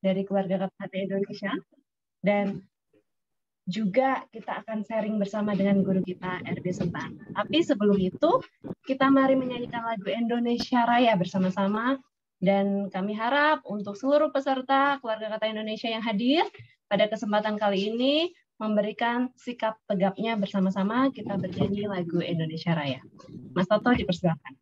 dari keluarga KKT Indonesia. Dan juga kita akan sharing bersama dengan guru kita, RD Sempan. Tapi sebelum itu, kita mari menyanyikan lagu Indonesia Raya bersama-sama. Dan kami harap untuk seluruh peserta keluarga KKT Indonesia yang hadir pada kesempatan kali ini, memberikan sikap tegapnya bersama-sama kita bernyanyi lagu Indonesia Raya. Mas Toto dipersilakan.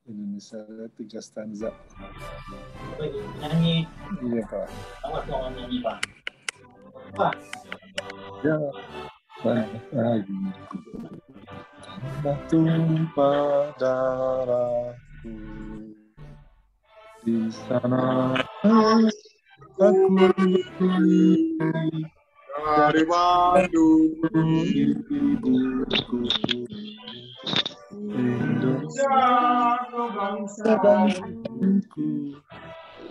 Indonesia Raya 3 stanza. Nyanyi. Iya Pak. Awas mau nyanyi Pak. Pak. Ya, lagi tumpah darahku di sana aku berdiri Dari Bandung, ibuku Indonesia bangsa bangsaku,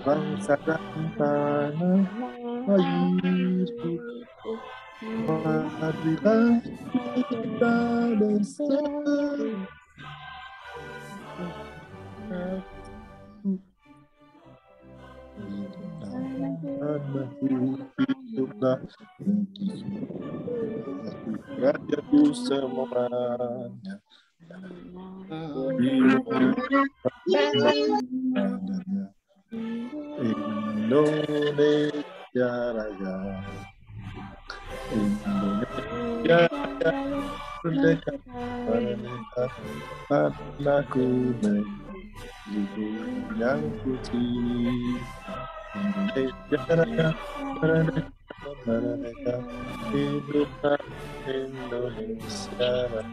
bangsa dan tanah airku. Marilah kita bersatu, hiduplah rakyatku semuanya. Indonesia Raya, Indonesia Raya, merdeka, merdeka, tanahku negeriku yang putih. Indonesia Raya, merdeka, merdeka, hiduplah Indonesia Raya.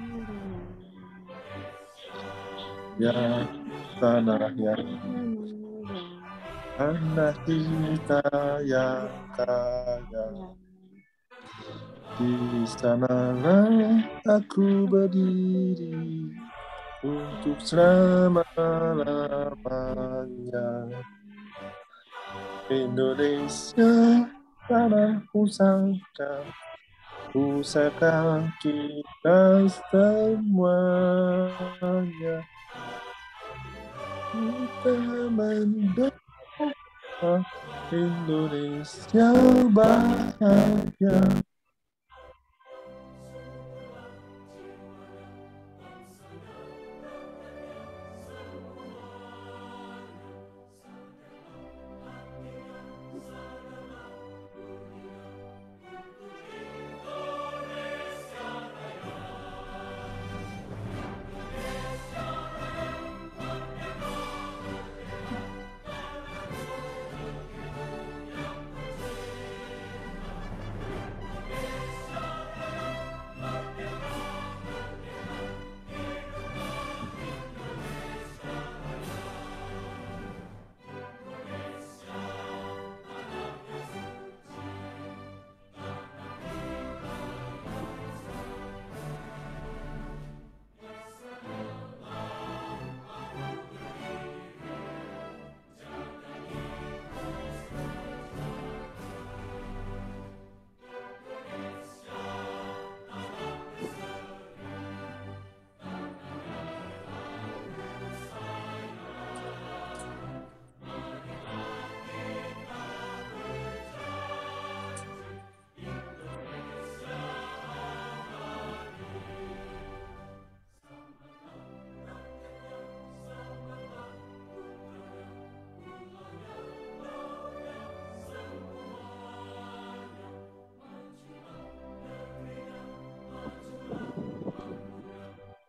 Ya tanah yang tanah kita yang kaya, di sanalah aku berdiri untuk selama-lamanya. Indonesia tanah pusaka, pusaka kita semuanya. Kita mendoa Indonesia bahagia.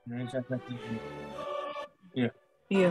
Indonesia lagi. Iya. Iya.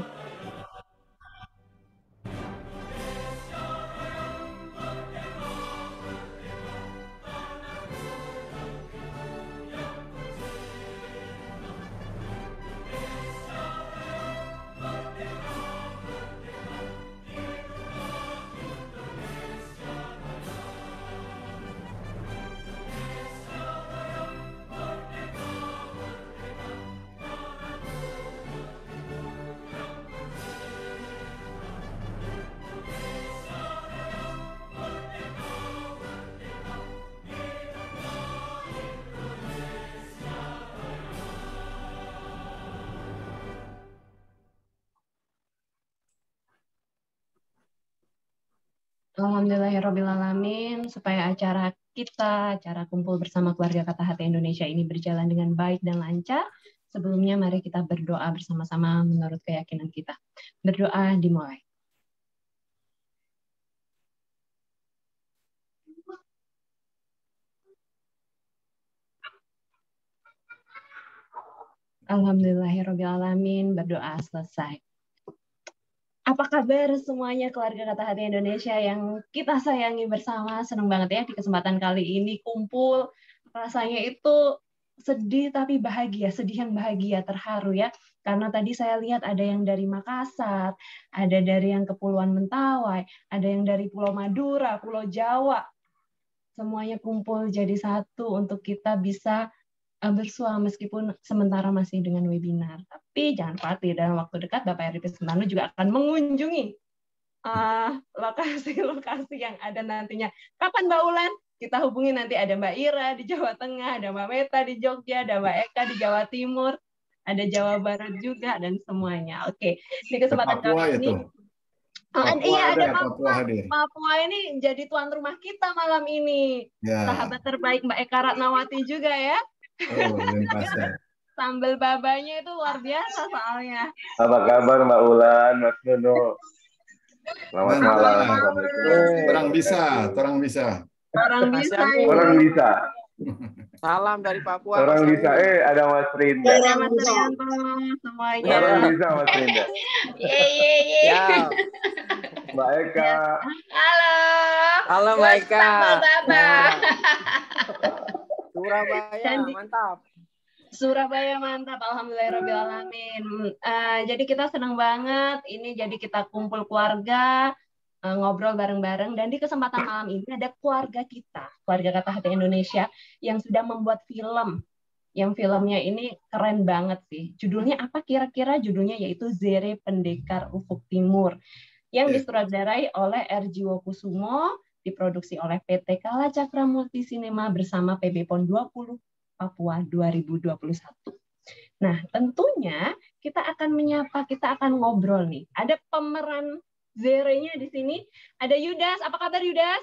Alhamdulillahirrabbilalamin, supaya acara kita, acara kumpul bersama keluarga Kata Hati Indonesia ini berjalan dengan baik dan lancar. Sebelumnya mari kita berdoa bersama-sama menurut keyakinan kita. Berdoa dimulai. Alhamdulillahirrabbilalamin, berdoa selesai. Apa kabar semuanya keluarga Kata Hati Indonesia yang kita sayangi bersama? Senang banget ya di kesempatan kali ini kumpul. Rasanya itu sedih tapi bahagia, sedih yang bahagia, terharu ya. Karena tadi saya lihat ada yang dari Makassar, ada dari yang Kepulauan Mentawai, ada yang dari Pulau Madura, Pulau Jawa. Semuanya kumpul jadi satu untuk kita bisa bersua meskipun sementara masih dengan webinar. Tapi jangan khawatir, dalam waktu dekat Bapak RDP Semanu juga akan mengunjungi lokasi-lokasi yang ada nantinya. Kapan Mbak Ulan? Kita hubungi nanti, ada Mbak Ira di Jawa Tengah, ada Mbak Meta di Jogja, ada Mbak Eka di Jawa Timur, ada Jawa Barat juga, dan semuanya. Oke, di kesempatan kali ini. Iya, ada Papua ini jadi tuan rumah kita malam ini. Ya. Sahabat terbaik Mbak Eka Ratnawati juga ya. Oh, Sambal babanya itu luar biasa soalnya. Apa kabar Mbak Ulan, Mas Dono? Selamat malam. Orang bisa. Salam dari Papua. Orang bisa. Ada Mas Rinda. Ada Mas Rianto semuanya. Orang bisa Mas Rinda. Ya. Mbak Eka. Halo Mbak Eka. Surabaya mantap, alhamdulillahirobbilalamin. Jadi kita senang banget. Ini jadi kita kumpul keluarga, ngobrol bareng-bareng. Dan di kesempatan malam ini ada keluarga kita, keluarga Kata Hati Indonesia yang sudah membuat film. Yang filmnya ini keren banget sih. Judulnya apa kira-kira? Judulnya yaitu Zere Pendekar Ufuk Timur, yang disutradarai oleh R. Jiwokusumo, diproduksi oleh PT Kala Cakra Multi Cinema bersama PB PON 20 Papua 2021. Nah, tentunya kita akan menyapa, kita akan ngobrol nih. Ada pemeran Zere-nya di sini. Ada Yudas. Apa kabar Yudas?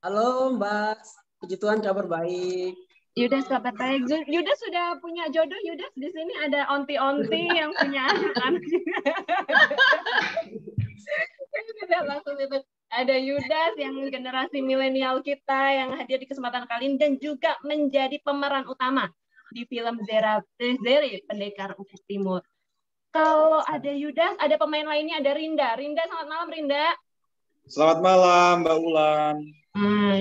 Halo Mbak. Puji Tuhan kabar baik. Yudas kabar baik. Yudas sudah punya jodoh. Yudas di sini ada onti-onti yang punya anak-anak. Tidak langsung itu. Ada Yudas yang generasi milenial kita yang hadir di kesempatan kali ini dan juga menjadi pemeran utama di film Zere Pendekar Ufuk Timur. Kalau ada Yudas, ada pemain lainnya, ada Rinda. Rinda, selamat malam Rinda. Selamat malam Mbak Ulan.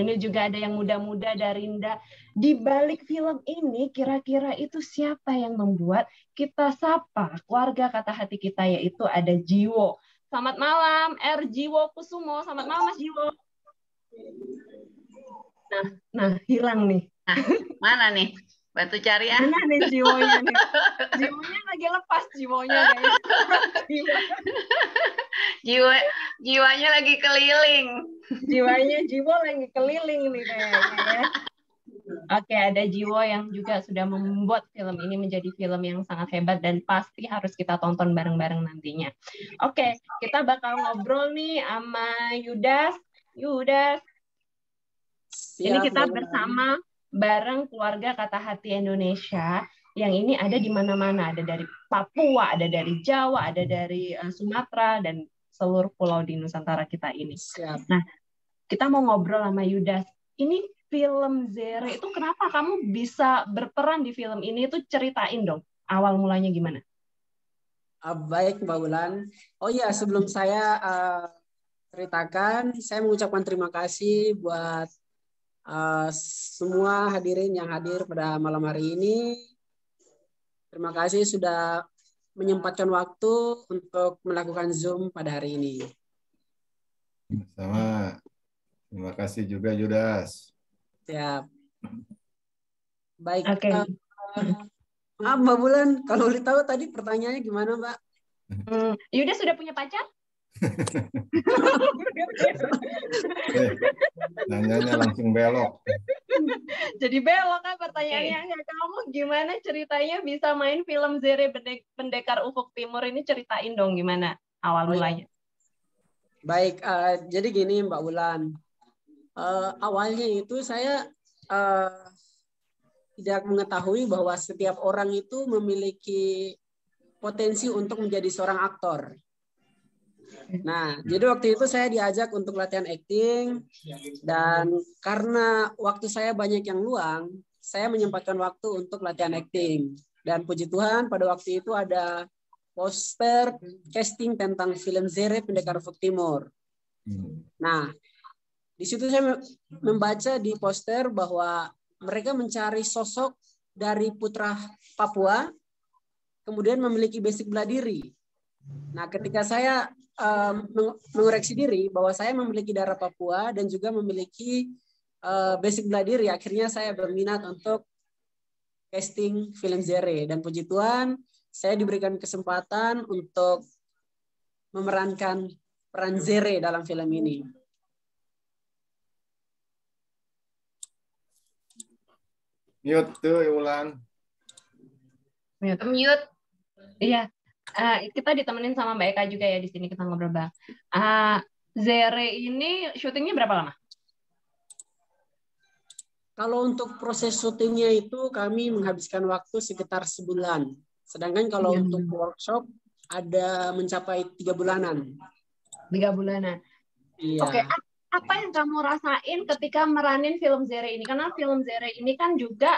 Ini juga ada yang muda-muda dari Rinda. Di balik film ini, kira-kira itu siapa yang membuat? Kita sapa keluarga Kata Hati kita, yaitu ada Jiwo. Selamat malam, R. Jiwokusumo. Selamat malam, Mas Jiwo. Nah, hilang nih. Mana nih? Bantu cari ya. Mana nih Jiwonya nih? Jiwonya lagi lepas Jiwonya. Jiwanya lagi keliling. Jiwo lagi keliling nih kayaknya ya. Oke, ada Jiwo yang juga sudah membuat film ini menjadi film yang sangat hebat dan pasti harus kita tonton bareng-bareng nantinya. Oke, kita bakal ngobrol nih sama Yudas. Ini kita bersama bareng keluarga Kata Hati Indonesia yang ini ada di mana-mana. Ada dari Papua, ada dari Jawa, ada dari Sumatera, dan seluruh pulau di Nusantara kita ini. Nah, kita mau ngobrol sama Yudas. Ini film Zere itu kenapa kamu bisa berperan di film ini? Itu ceritain dong, awal mulanya gimana? Baik Mbak Ulan. Oh ya, sebelum saya ceritakan, saya mengucapkan terima kasih buat semua hadirin yang hadir pada malam hari ini. Terima kasih sudah menyempatkan waktu untuk melakukan Zoom pada hari ini. Sama. Terima kasih juga Yudas. Siap. Baik. Okay. Maaf Mbak Bulan, kalau boleh tahu tadi pertanyaannya gimana Mbak? Yudas sudah punya pacar? Nanyanya langsung belok. Jadi belok kan pertanyaannya. Kamu gimana ceritanya bisa main film Zere Pendekar Ufuk Timur ini? Ceritain dong gimana awal mulanya. Baik, jadi gini Mbak Wulan. Awalnya itu saya tidak mengetahui bahwa setiap orang itu memiliki potensi untuk menjadi seorang aktor. Nah, jadi waktu itu saya diajak untuk latihan acting, dan karena waktu saya banyak yang luang, saya menyempatkan waktu untuk latihan acting. Dan puji Tuhan pada waktu itu ada poster casting tentang film Zere Pendekar Ufuk Timur. Nah, di situ saya membaca di poster bahwa mereka mencari sosok dari putra Papua, kemudian memiliki basic bela diri. Nah, ketika saya mengoreksi diri bahwa saya memiliki darah Papua dan juga memiliki basic bela diri, akhirnya saya berminat untuk casting film Zere. Dan puji Tuhan, saya diberikan kesempatan untuk memerankan peran Zere dalam film ini. Mute tuh, Wulan. Mute. Iya, kita ditemenin sama Mbak Eka juga ya di sini kita ngobrol bang. Zere ini syutingnya berapa lama? Kalau untuk proses syutingnya itu kami menghabiskan waktu sekitar sebulan. Sedangkan kalau untuk workshop ada mencapai 3 bulanan. 3 bulanan. Iya. Oke, apa yang kamu rasain ketika meranin film Zere ini? Karena film Zere ini kan juga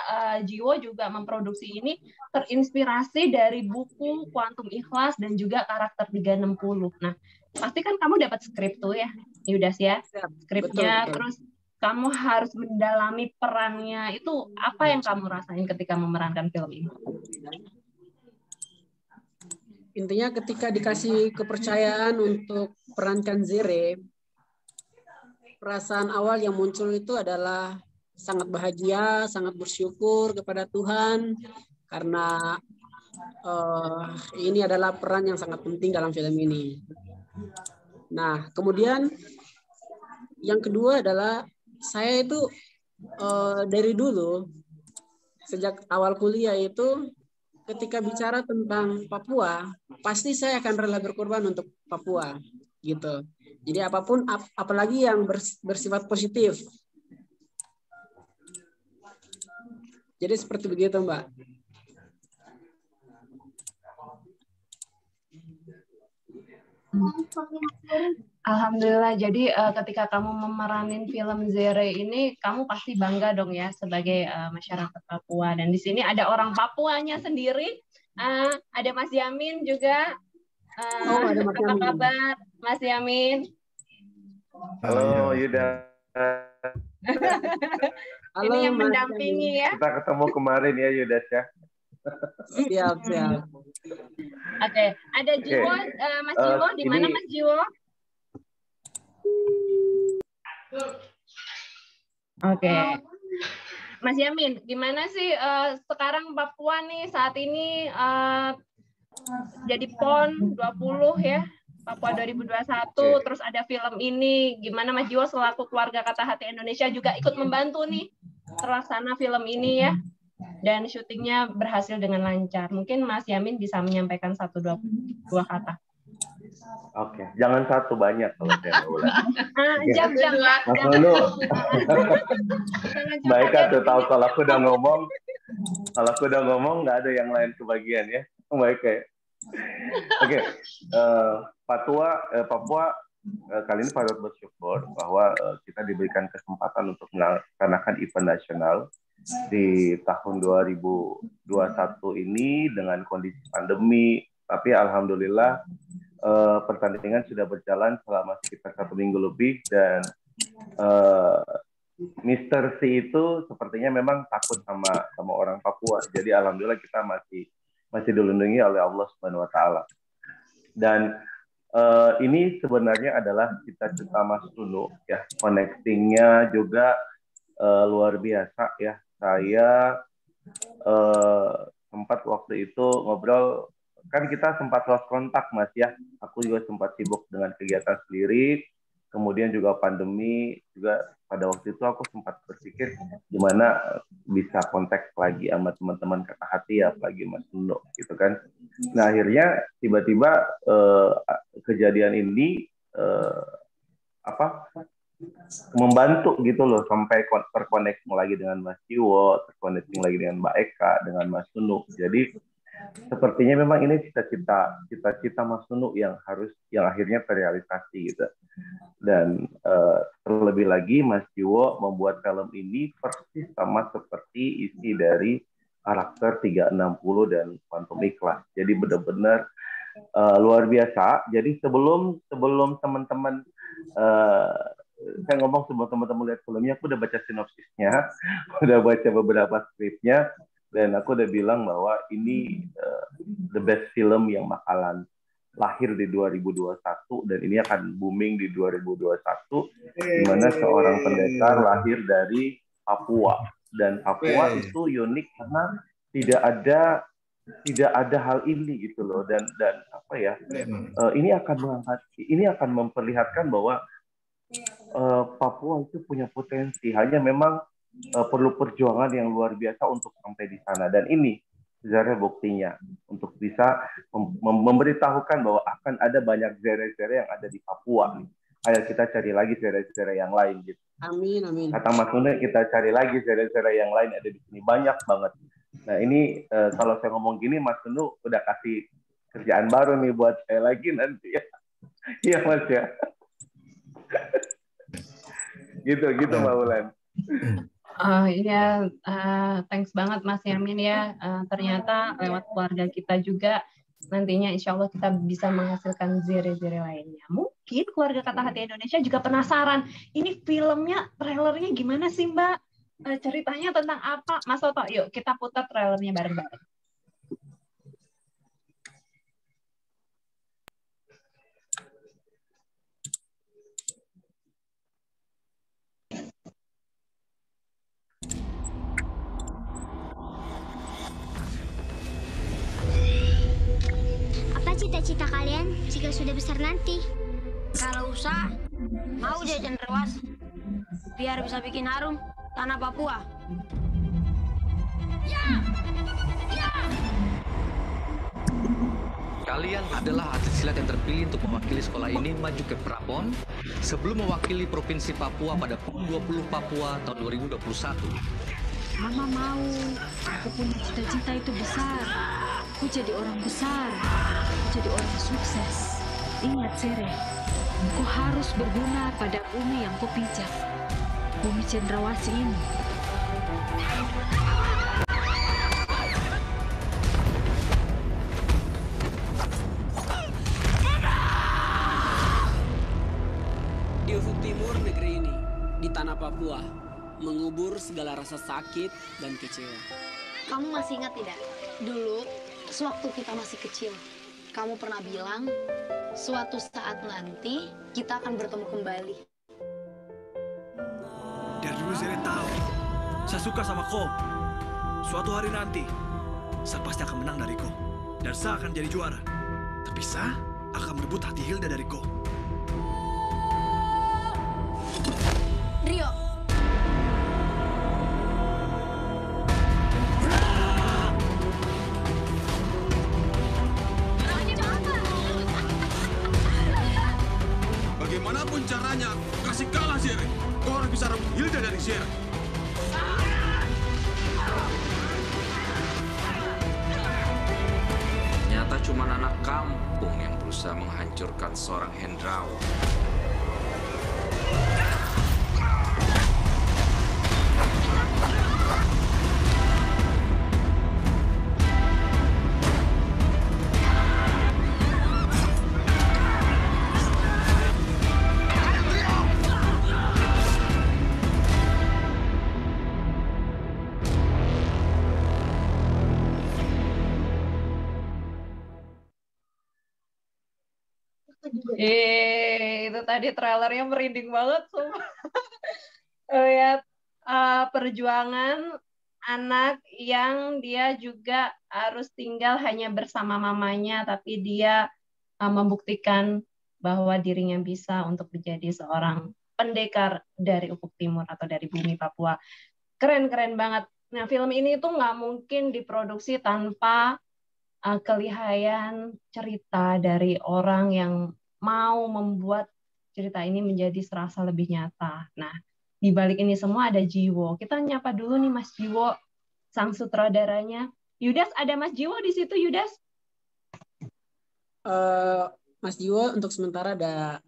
Jiwo juga memproduksi ini terinspirasi dari buku Quantum Ikhlas dan juga karakter 360. Nah, pasti kan kamu dapat skrip tuh ya, Yudas ya, skripnya, betul. Terus kamu harus mendalami perannya. Itu apa yang kamu rasain ketika memerankan film ini? Intinya ketika dikasih kepercayaan untuk perankan Zere, perasaan awal yang muncul itu adalah sangat bahagia, sangat bersyukur kepada Tuhan karena ini adalah peran yang sangat penting dalam film ini. Nah, kemudian yang kedua adalah saya itu dari dulu sejak awal kuliah itu ketika bicara tentang Papua pasti saya akan rela berkorban untuk Papua gitu. Jadi apapun, apalagi yang bersifat positif. Jadi seperti begitu, Mbak. Alhamdulillah. Jadi ketika kamu memeranin film Zere ini, kamu pasti bangga dong ya sebagai masyarakat Papua. Dan di sini ada orang Papuanya sendiri. Ada Mas Yamin juga. Ada Mas apa Yamin. kabar, Mas Yamin? Halo Yuda. Ini yang mendampingi ya. Kita ketemu kemarin ya Yudas ya. Siap. Oke, ada Jiwo, Mas Jiwo, di mana Mas Jiwo? Oke. Mas Yamin, gimana sih sekarang Papua nih saat ini jadi PON 20 ya, Papua 2021, terus ada film ini. Gimana Mas Jiwo selaku keluarga Kata Hati Indonesia juga ikut membantu nih terlaksana film ini ya, dan syutingnya berhasil dengan lancar. Mungkin Mas Yamin bisa menyampaikan 1-2 kata. Oke, jangan satu, banyak kalau saya ulang. Jam. Mas Nono. Baik tuh tahu kalau aku udah ngomong nggak ada yang lain kebagian ya. Baik ya. Oke, Papua kali ini patut bersyukur bahwa kita diberikan kesempatan untuk melaksanakan event nasional di tahun 2021 ini dengan kondisi pandemi, tapi alhamdulillah pertandingan sudah berjalan selama sekitar 1 minggu lebih, dan Mr. C itu sepertinya memang takut sama orang Papua. Jadi alhamdulillah kita masih dilindungi oleh Allah Subhanahu wa taala. Dan ini sebenarnya adalah cita-cita Mas Nuno ya, connecting-nya juga luar biasa ya. Saya sempat waktu itu ngobrol, kan kita sempat lost kontak Mas ya. Aku juga sempat sibuk dengan kegiatan sendiri. Kemudian juga pandemi juga, pada waktu itu aku sempat berpikir gimana bisa kontak lagi sama teman-teman Kata Hati ya, apalagi Mas Nuno gitu kan. Nah akhirnya tiba-tiba kejadian ini eh, apa membantu gitu loh sampai terkoneksi lagi dengan Mas Jiwo, terkoneksi lagi dengan Mbak Eka, dengan Mas Nunu. Jadi sepertinya memang ini cita-cita Mas Nunu yang akhirnya terrealisasi gitu. Dan terlebih lagi Mas Jiwo membuat film ini persis sama seperti isi dari karakter 360 dan Quantum Ikhlas. Jadi benar-benar luar biasa. Jadi sebelum teman-teman saya ngomong sebelum teman-teman lihat filmnya, aku udah baca sinopsisnya, udah baca beberapa skripnya, dan aku udah bilang bahwa ini the best film yang bakalan lahir di 2021 dan ini akan booming di 2021, di mana seorang pendekar lahir dari Papua, dan Papua itu unik karena tidak ada hal ini gitu loh, dan apa ya, ini akan memperlihatkan bahwa Papua itu punya potensi, hanya memang perlu perjuangan yang luar biasa untuk sampai di sana. Dan ini sebenarnya buktinya untuk bisa memberitahukan bahwa akan ada banyak zere-zere yang ada di Papua. Ayo kita cari lagi zere-zere yang lain gitu. Amin, amin. Kata Mas Nune, kita cari lagi zere-zere yang lain ada di sini, banyak banget. Nah ini kalau saya ngomong gini, Mas Nunu udah kasih kerjaan baru nih buat saya lagi nanti ya. Iya Mas ya. gitu Mbak Ulan. Iya, thanks banget Mas Yamin ya. Ternyata lewat keluarga kita juga nantinya insya Allah kita bisa menghasilkan zere-zere lainnya. Mungkin keluarga Kata Hati Indonesia juga penasaran, ini filmnya, trailernya gimana sih Mbak? Ceritanya tentang apa? Mas Toto, yuk kita putar trailernya bareng-bareng. Apa cita-cita kalian jika sudah besar nanti? Kalau usaha, mau jadi cenderawasih, biar bisa bikin harum tanah Papua. Kalian adalah atlet silat yang terpilih untuk mewakili sekolah ini maju ke Prapon sebelum mewakili Provinsi Papua pada PON 20 Papua tahun 2021. Mama mau, aku punya cita-cita itu besar. Aku jadi orang besar, jadi orang sukses. Ingat Sere, kau harus berguna pada bumi yang kau pijak. Bumi cendrawasih ini. Di ufuk timur negeri ini, di tanah Papua, mengubur segala rasa sakit dan kecewa. Kamu masih ingat tidak? Dulu, sewaktu kita masih kecil, kamu pernah bilang, suatu saat nanti kita akan bertemu kembali. Dari dulu saya tahu, saya suka sama kau. Suatu hari nanti, saya pasti akan menang dari kau. Dan saya akan jadi juara. Tapi saya akan merebut hati Hilda dari kau. Rio, bagaimanapun caranya, kasih kalah Sere. Kau harus bisa rebut Hilda dari Sere. Ternyata cuma anak kampung yang berusaha menghancurkan seorang Hendrawan. Itu tadi trailernya merinding banget sumpah. Lihat perjuangan anak yang dia juga harus tinggal hanya bersama mamanya, tapi dia membuktikan bahwa dirinya bisa untuk menjadi seorang pendekar dari ufuk timur atau dari bumi Papua. Keren-keren banget. Nah, film ini tuh nggak mungkin diproduksi tanpa kelihayan cerita dari orang yang mau membuat cerita ini menjadi serasa lebih nyata. Nah, di balik ini semua ada Jiwo. Kita nyapa dulu nih Mas Jiwo, sang sutradaranya. Yudas, ada Mas Jiwo di situ, Yudas? Mas Jiwo untuk sementara ada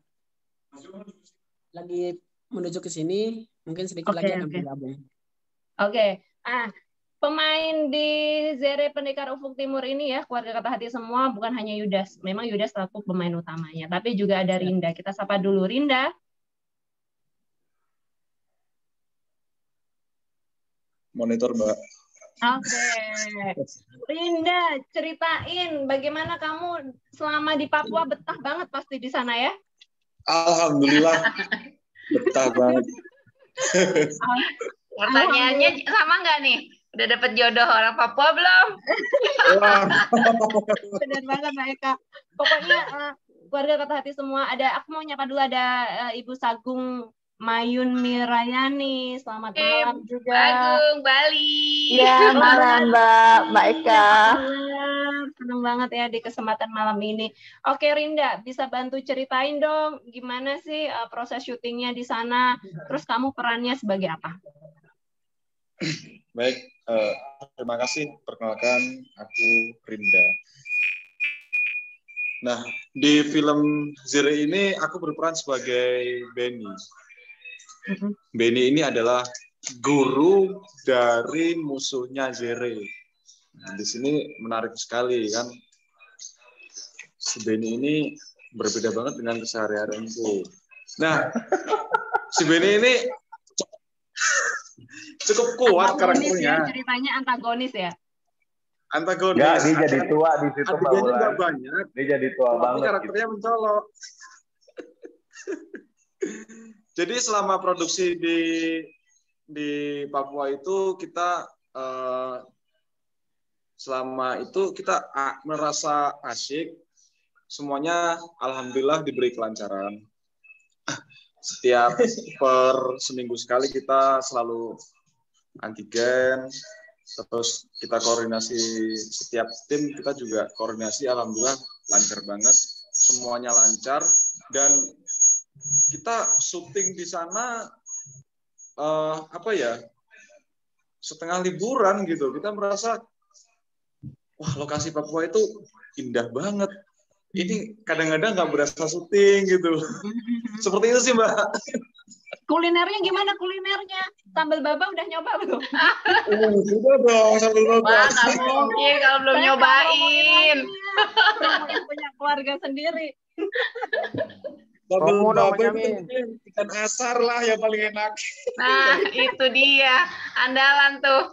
lagi menuju ke sini, mungkin sedikit lagi akan bergabung. Oke. Pemain di Zere Pendekar Ufuk Timur ini ya, keluarga kata hati semua, bukan hanya Yudas. Memang Yudas selaku pemain utamanya, tapi juga ada Rinda. Kita sapa dulu Rinda. Monitor, Mbak. Oke. Rinda, ceritain bagaimana kamu selama di Papua. Betah banget pasti di sana ya? Alhamdulillah. Betah banget. Pertanyaannya sama nggak nih? Udah dapet jodoh orang Papua belum? Benar banget Mbak Eka. Pokoknya keluarga kata hati semua. Aku mau nyapa dulu ada Ibu Sagung Mayun Mirayani. Selamat malam juga. Sagung Bali. Ya, malam Mbak Eka. Senang banget ya di kesempatan malam ini. Oke Rinda, bisa bantu ceritain dong gimana sih proses syutingnya di sana? Terus kamu perannya sebagai apa? Baik, terima kasih. Perkenalkan, aku Rinda. Nah, di film Zere ini aku berperan sebagai Benny. Benny ini adalah guru dari musuhnya Zere. Nah, di sini menarik sekali kan. Si Benny ini berbeda banget dengan keseharianku. Nah, si Benny ini cukup kuat karakternya. Ya, ceritanya antagonis ya. Antagonis. Ya, dia jadi tua di situ Mbak Ulan. Banyak. Dia jadi tua banget. Karakternya gitu. Mencolok. Jadi selama produksi di Papua itu kita merasa asyik. Semuanya alhamdulillah diberi kelancaran. Setiap per seminggu sekali kita selalu antigen, terus kita koordinasi setiap tim, kita juga koordinasi, alhamdulillah lancar banget, semuanya lancar, dan kita syuting di sana setengah liburan gitu. Kita merasa wah, lokasi Papua itu indah banget. Ini kadang-kadang nggak berasa syuting gitu. Seperti itu sih Mbak. Kulinernya gimana kulinernya? Sambal baba udah nyoba belum? Sudah dong sambal baba. Wah, nggak mungkin kalau belum nyobain. Yang punya keluarga sendiri. Sambal baba ikan asar lah yang paling enak. Nah, itu dia andalan tuh.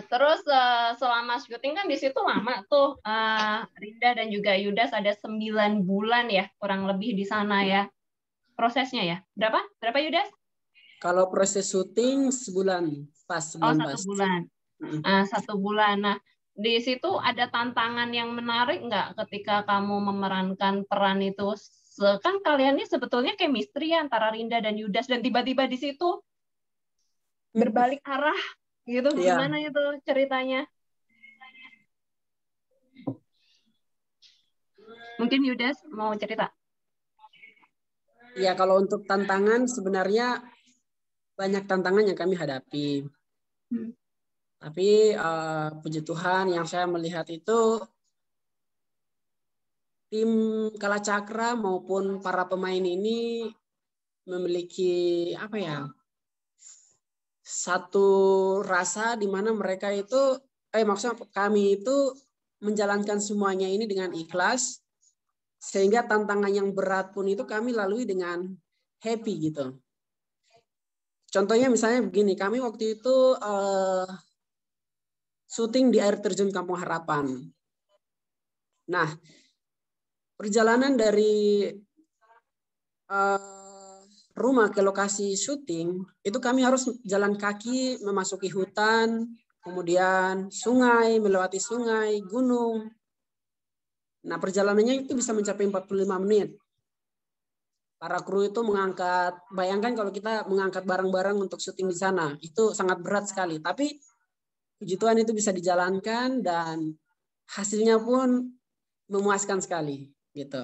Terus selama syuting kan di situ lama tuh, Rinda dan juga Yudas ada 9 bulan ya kurang lebih di sana ya prosesnya ya. Berapa Yudas? Kalau proses syuting sebulan pas. Satu bulan. 1 bulan. Nah di situ ada tantangan yang menarik nggak ketika kamu memerankan peran itu? Kan kalian ini sebetulnya chemistry antara Rinda dan Yudas, dan tiba-tiba di situ berbalik arah. Gitu, gimana itu ceritanya? Mungkin Yudas mau cerita? Ya, kalau untuk tantangan sebenarnya banyak tantangan yang kami hadapi. Tapi puji Tuhan yang saya melihat itu tim Kalacakra maupun para pemain ini memiliki satu rasa di mana mereka itu, maksudnya kami itu menjalankan semuanya ini dengan ikhlas, sehingga tantangan yang berat pun itu kami lalui dengan happy gitu. Contohnya misalnya begini, kami waktu itu syuting di air terjun Kampung Harapan. Nah, perjalanan dari rumah ke lokasi syuting itu kami harus jalan kaki memasuki hutan, kemudian sungai, melewati sungai, gunung. Nah, perjalanannya itu bisa mencapai 45 menit. Para kru itu mengangkat, bayangkan kalau kita mengangkat barang-barang untuk syuting di sana, itu sangat berat sekali. Tapi puji Tuhan itu bisa dijalankan dan hasilnya pun memuaskan sekali. gitu.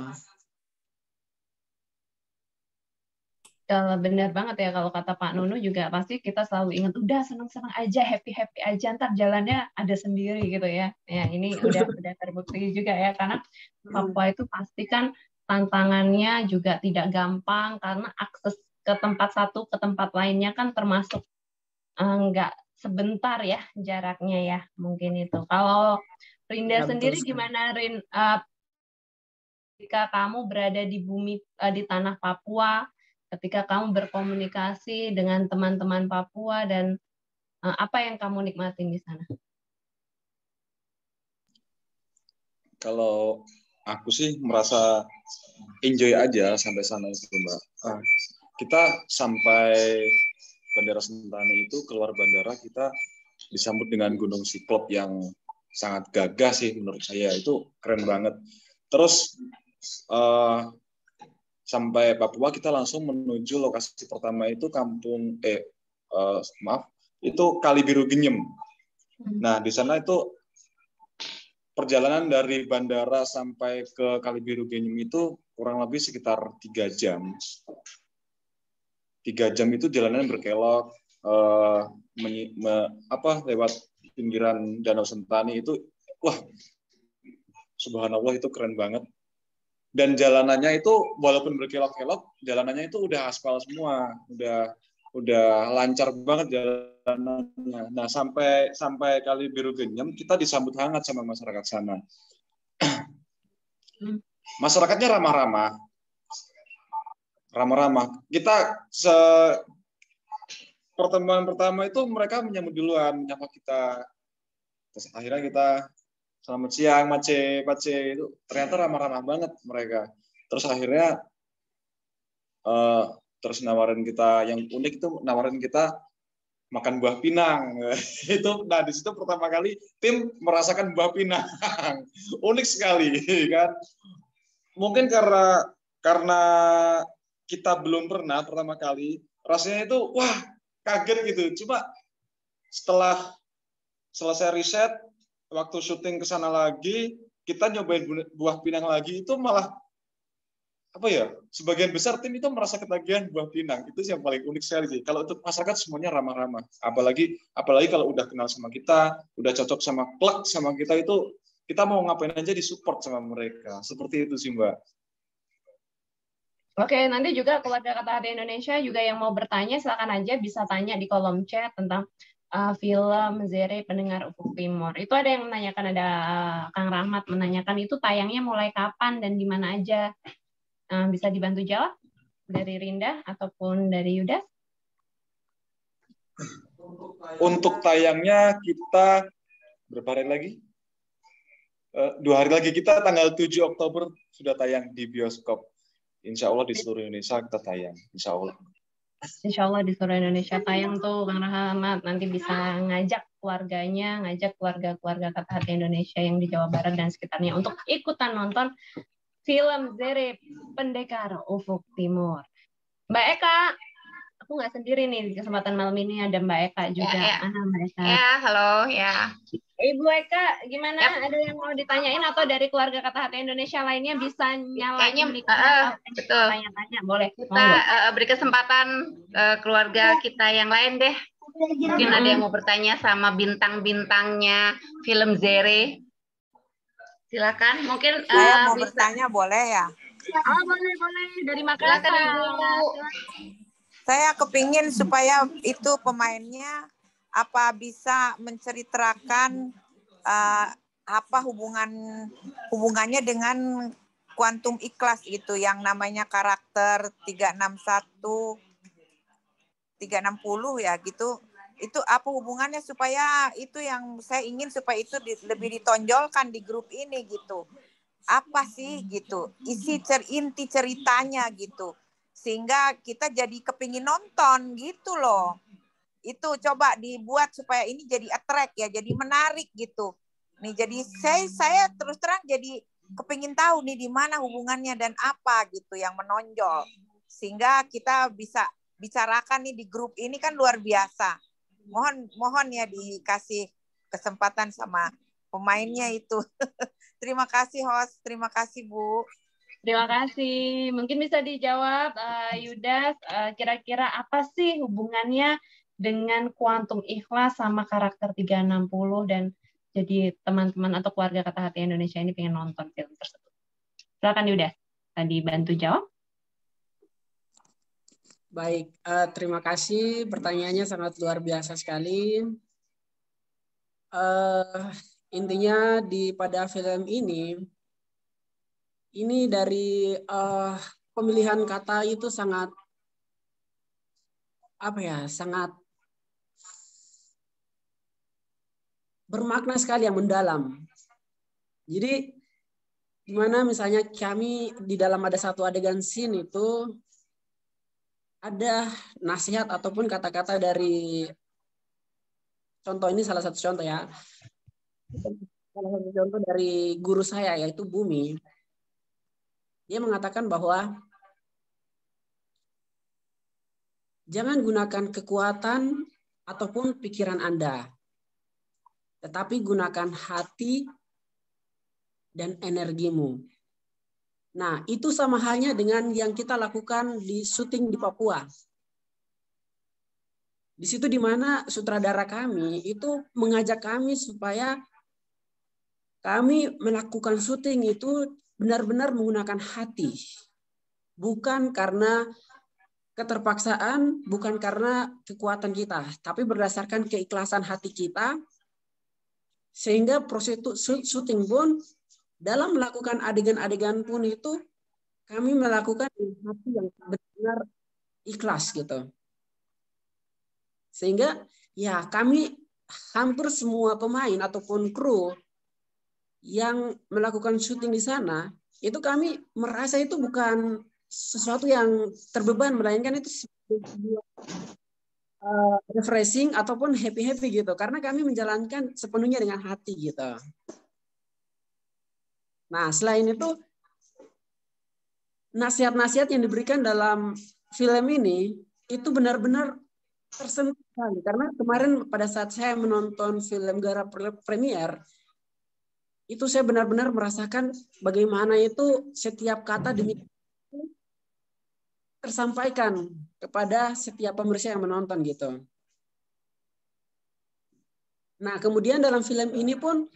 Kalau benar banget ya, kalau kata Pak Nunu juga pasti kita selalu ingat udah senang-senang aja, happy-happy aja, ntar jalannya ada sendiri gitu ya. Ya ini udah terbukti juga ya, karena Papua itu pasti kan tantangannya juga tidak gampang karena akses ke tempat satu ke tempat lainnya kan termasuk nggak sebentar ya jaraknya ya, mungkin itu. Kalau Rinda sendiri gimana, Rin? Ketika kamu berada di bumi, di tanah Papua, ketika kamu berkomunikasi dengan teman-teman Papua, dan apa yang kamu nikmatin di sana? Kalau aku sih merasa enjoy aja sampai sana itu, Mbak. Kita sampai Bandara Sentani itu, keluar bandara kita disambut dengan Gunung Siklop yang sangat gagah sih menurut saya, itu keren banget. Terus sampai Papua kita langsung menuju lokasi pertama itu itu Kali Biru Genyem. Nah di sana itu perjalanan dari bandara sampai ke Kali Biru Genyem itu kurang lebih sekitar 3 jam. 3 jam itu jalanan berkelok, lewat pinggiran Danau Sentani itu, wah, subhanallah itu keren banget. Dan jalanannya itu walaupun berkelok-kelok, jalanannya itu udah aspal semua, udah lancar banget jalanannya. Nah sampai Kali Biru Genyem kita disambut hangat sama masyarakat sana. Masyarakatnya ramah-ramah. Kita pertemuan pertama itu mereka menyambut duluan, menyapa kita. Terus akhirnya kita selamat siang, Mace, itu ternyata ramah-ramah banget mereka. Terus akhirnya terus nawarin kita, yang unik itu nawarin kita makan buah pinang. Itu, nah di situ pertama kali tim merasakan buah pinang. Unik sekali kan. Mungkin karena kita belum pernah pertama kali, rasanya itu wah kaget gitu. Cuma setelah selesai riset, waktu syuting ke sana lagi, kita nyobain buah pinang lagi, itu malah sebagian besar tim itu merasa ketagihan buah pinang. Itu yang paling unik sekali sih. Kalau untuk masyarakat semuanya ramah-ramah. Apalagi kalau udah kenal sama kita, udah cocok sama klub sama kita, itu kita mau ngapain aja disupport sama mereka. Seperti itu sih, Mbak. Oke, nanti juga keluarga Kata Hati Indonesia juga yang mau bertanya, silakan aja bisa tanya di kolom chat tentang film Zere Pendengar Ufuk Timur. Itu ada yang menanyakan, ada Kang Rahmat menanyakan itu tayangnya mulai kapan dan di mana aja. Bisa dibantu jawab dari Rinda ataupun dari Yudas? Untuk tayangnya kita berapa hari lagi? 2 hari lagi, kita tanggal 7 Oktober sudah tayang di bioskop. Insya Allah di seluruh Indonesia kita tayang. Insya Allah. Insya Allah di seluruh Indonesia tayang tuh, Kang Rahmat. Nanti bisa ngajak keluarganya, ngajak keluarga-keluarga Kata Hati Indonesia yang di Jawa Barat dan sekitarnya untuk ikutan nonton film Zere Pendekar Ufuk Timur. Mbak Eka, aku nggak sendiri nih di kesempatan malam ini, ada Mbak Eka juga. Ya. Mana Mbak Eka? Ya, halo ya. Ibu Eka, gimana? Ada yang mau ditanyain atau dari keluarga Kata Hati Indonesia lainnya bisa nyalain Kayaknya betul. Tanya-tanya, boleh. Kita beri kesempatan keluarga kita yang lain deh. Mungkin ada yang mau bertanya sama bintang-bintangnya film Zere. Silakan. Mungkin saya mau bertanya, boleh ya? Oh, boleh. Dari Makassar. Saya kepingin supaya itu pemainnya bisa menceritakan apa hubungannya dengan Kuantum Ikhlas itu, yang namanya karakter 361 360 ya gitu. Itu apa hubungannya, supaya itu yang saya ingin supaya itu lebih ditonjolkan di grup ini gitu. Apa sih gitu inti ceritanya gitu, sehingga kita jadi kepingin nonton gitu loh. Itu coba dibuat supaya ini jadi attract ya, jadi menarik gitu. Nih jadi saya terus terang jadi kepingin tahu nih di mana hubungannya dan apa gitu yang menonjol, sehingga kita bisa bicarakan nih di grup ini kan luar biasa. Mohon ya dikasih kesempatan sama pemainnya itu. Terima kasih host, terima kasih Bu. Terima kasih. Mungkin bisa dijawab, Yudas, kira-kira apa sih hubungannya dengan kuantum ikhlas sama karakter 360 dan jadi teman-teman atau keluarga Kata Hati Indonesia ini pengen nonton film tersebut. Silakan Yudas, tadi bantu jawab. Baik, terima kasih. Pertanyaannya sangat luar biasa sekali. Intinya pada film ini dari pemilihan kata itu sangat sangat bermakna sekali, yang mendalam. Jadi gimana misalnya kami di dalam ada satu adegan scene itu ada nasihat ataupun kata-kata dari, contoh ini salah satu contoh ya, salah satu contoh dari guru saya yaitu Bumi. Dia mengatakan bahwa jangan gunakan kekuatan ataupun pikiran Anda, tetapi gunakan hati dan energimu. Nah, itu sama halnya dengan yang kita lakukan di syuting di Papua. Di situ di mana sutradara kami itu mengajak kami supaya kami melakukan syuting itu benar-benar menggunakan hati. Bukan karena keterpaksaan, bukan karena kekuatan kita, tapi berdasarkan keikhlasan hati kita. Sehingga proses syuting pun dalam melakukan adegan-adegan pun itu kami melakukan hati yang benar ikhlas gitu. Sehingga ya kami hampir semua pemain ataupun kru yang melakukan syuting di sana itu kami merasa itu bukan sesuatu yang terbeban, melainkan itu refreshing ataupun happy gitu, karena kami menjalankan sepenuhnya dengan hati gitu. Nah, selain itu nasihat-nasihat yang diberikan dalam film ini itu benar-benar tersentuh sekali, karena kemarin pada saat saya menonton film Garap Premier itu saya benar-benar merasakan bagaimana itu setiap kata demi tersampaikan kepada setiap pemirsa yang menonton gitu. Nah, kemudian dalam film ini pun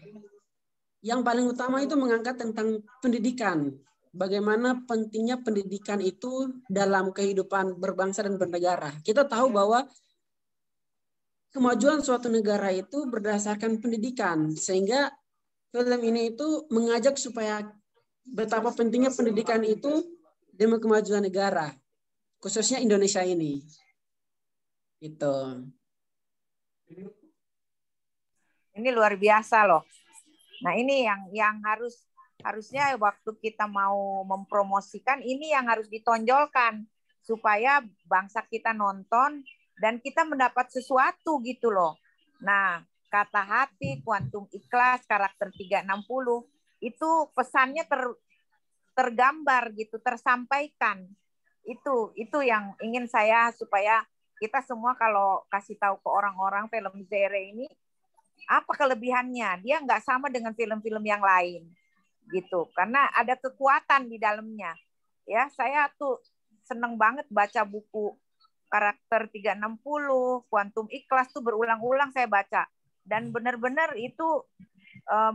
yang paling utama itu mengangkat tentang pendidikan. Bagaimana pentingnya pendidikan itu dalam kehidupan berbangsa dan bernegara. Kita tahu bahwa kemajuan suatu negara itu berdasarkan pendidikan, sehingga film ini itu mengajak supaya betapa pentingnya pendidikan itu demi kemajuan negara, khususnya Indonesia ini. Gitu. Ini luar biasa loh. Nah, ini yang harusnya waktu kita mau mempromosikan, ini yang harus ditonjolkan supaya bangsa kita nonton dan kita mendapat sesuatu gitu loh. Nah, Kata Hati, Kuantum Ikhlas, karakter 360 itu pesannya tergambar gitu, tersampaikan. Itu yang ingin saya supaya kita semua kalau kasih tahu ke orang-orang film Zere ini apa kelebihannya. Dia nggak sama dengan film-film yang lain gitu, karena ada kekuatan di dalamnya. Ya, saya tuh seneng banget baca buku karakter 360, Kuantum Ikhlas tuh berulang-ulang saya baca, dan benar-benar itu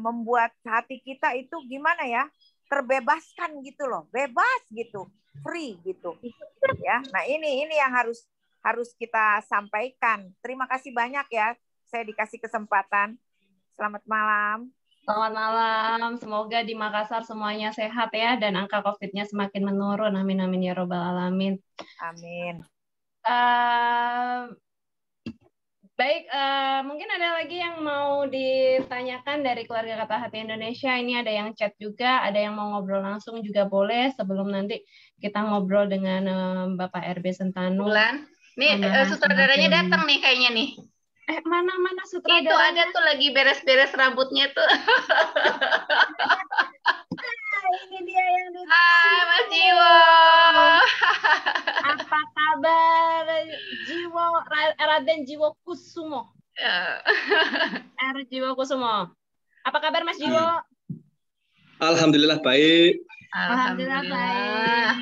membuat hati kita itu gimana ya, terbebaskan gitu loh, bebas gitu, free gitu ya. Nah, ini yang harus kita sampaikan. Terima kasih banyak ya, saya dikasih kesempatan. Selamat malam. Selamat malam. Semoga di Makassar semuanya sehat ya, dan angka COVID-nya semakin menurun. Amin amin ya robbal alamin. Amin. Baik, mungkin ada lagi yang mau ditanyakan dari keluarga Kata Hati Indonesia. Ini ada yang chat juga, ada yang mau ngobrol langsung juga boleh sebelum nanti kita ngobrol dengan Bapak RB Sentanu. Bulan. Nih sutradaranya datang nih kayaknya nih. Mana sutradaranya? Itu ada tuh lagi beres-beres rambutnya tuh. Ini dia yang di Mas Jiwo. Apa kabar Jiwo, Raden Jiwo Kusumo? Jiwo Kusumo. Apa kabar Mas Jiwo? Alhamdulillah baik. Alhamdulillah baik.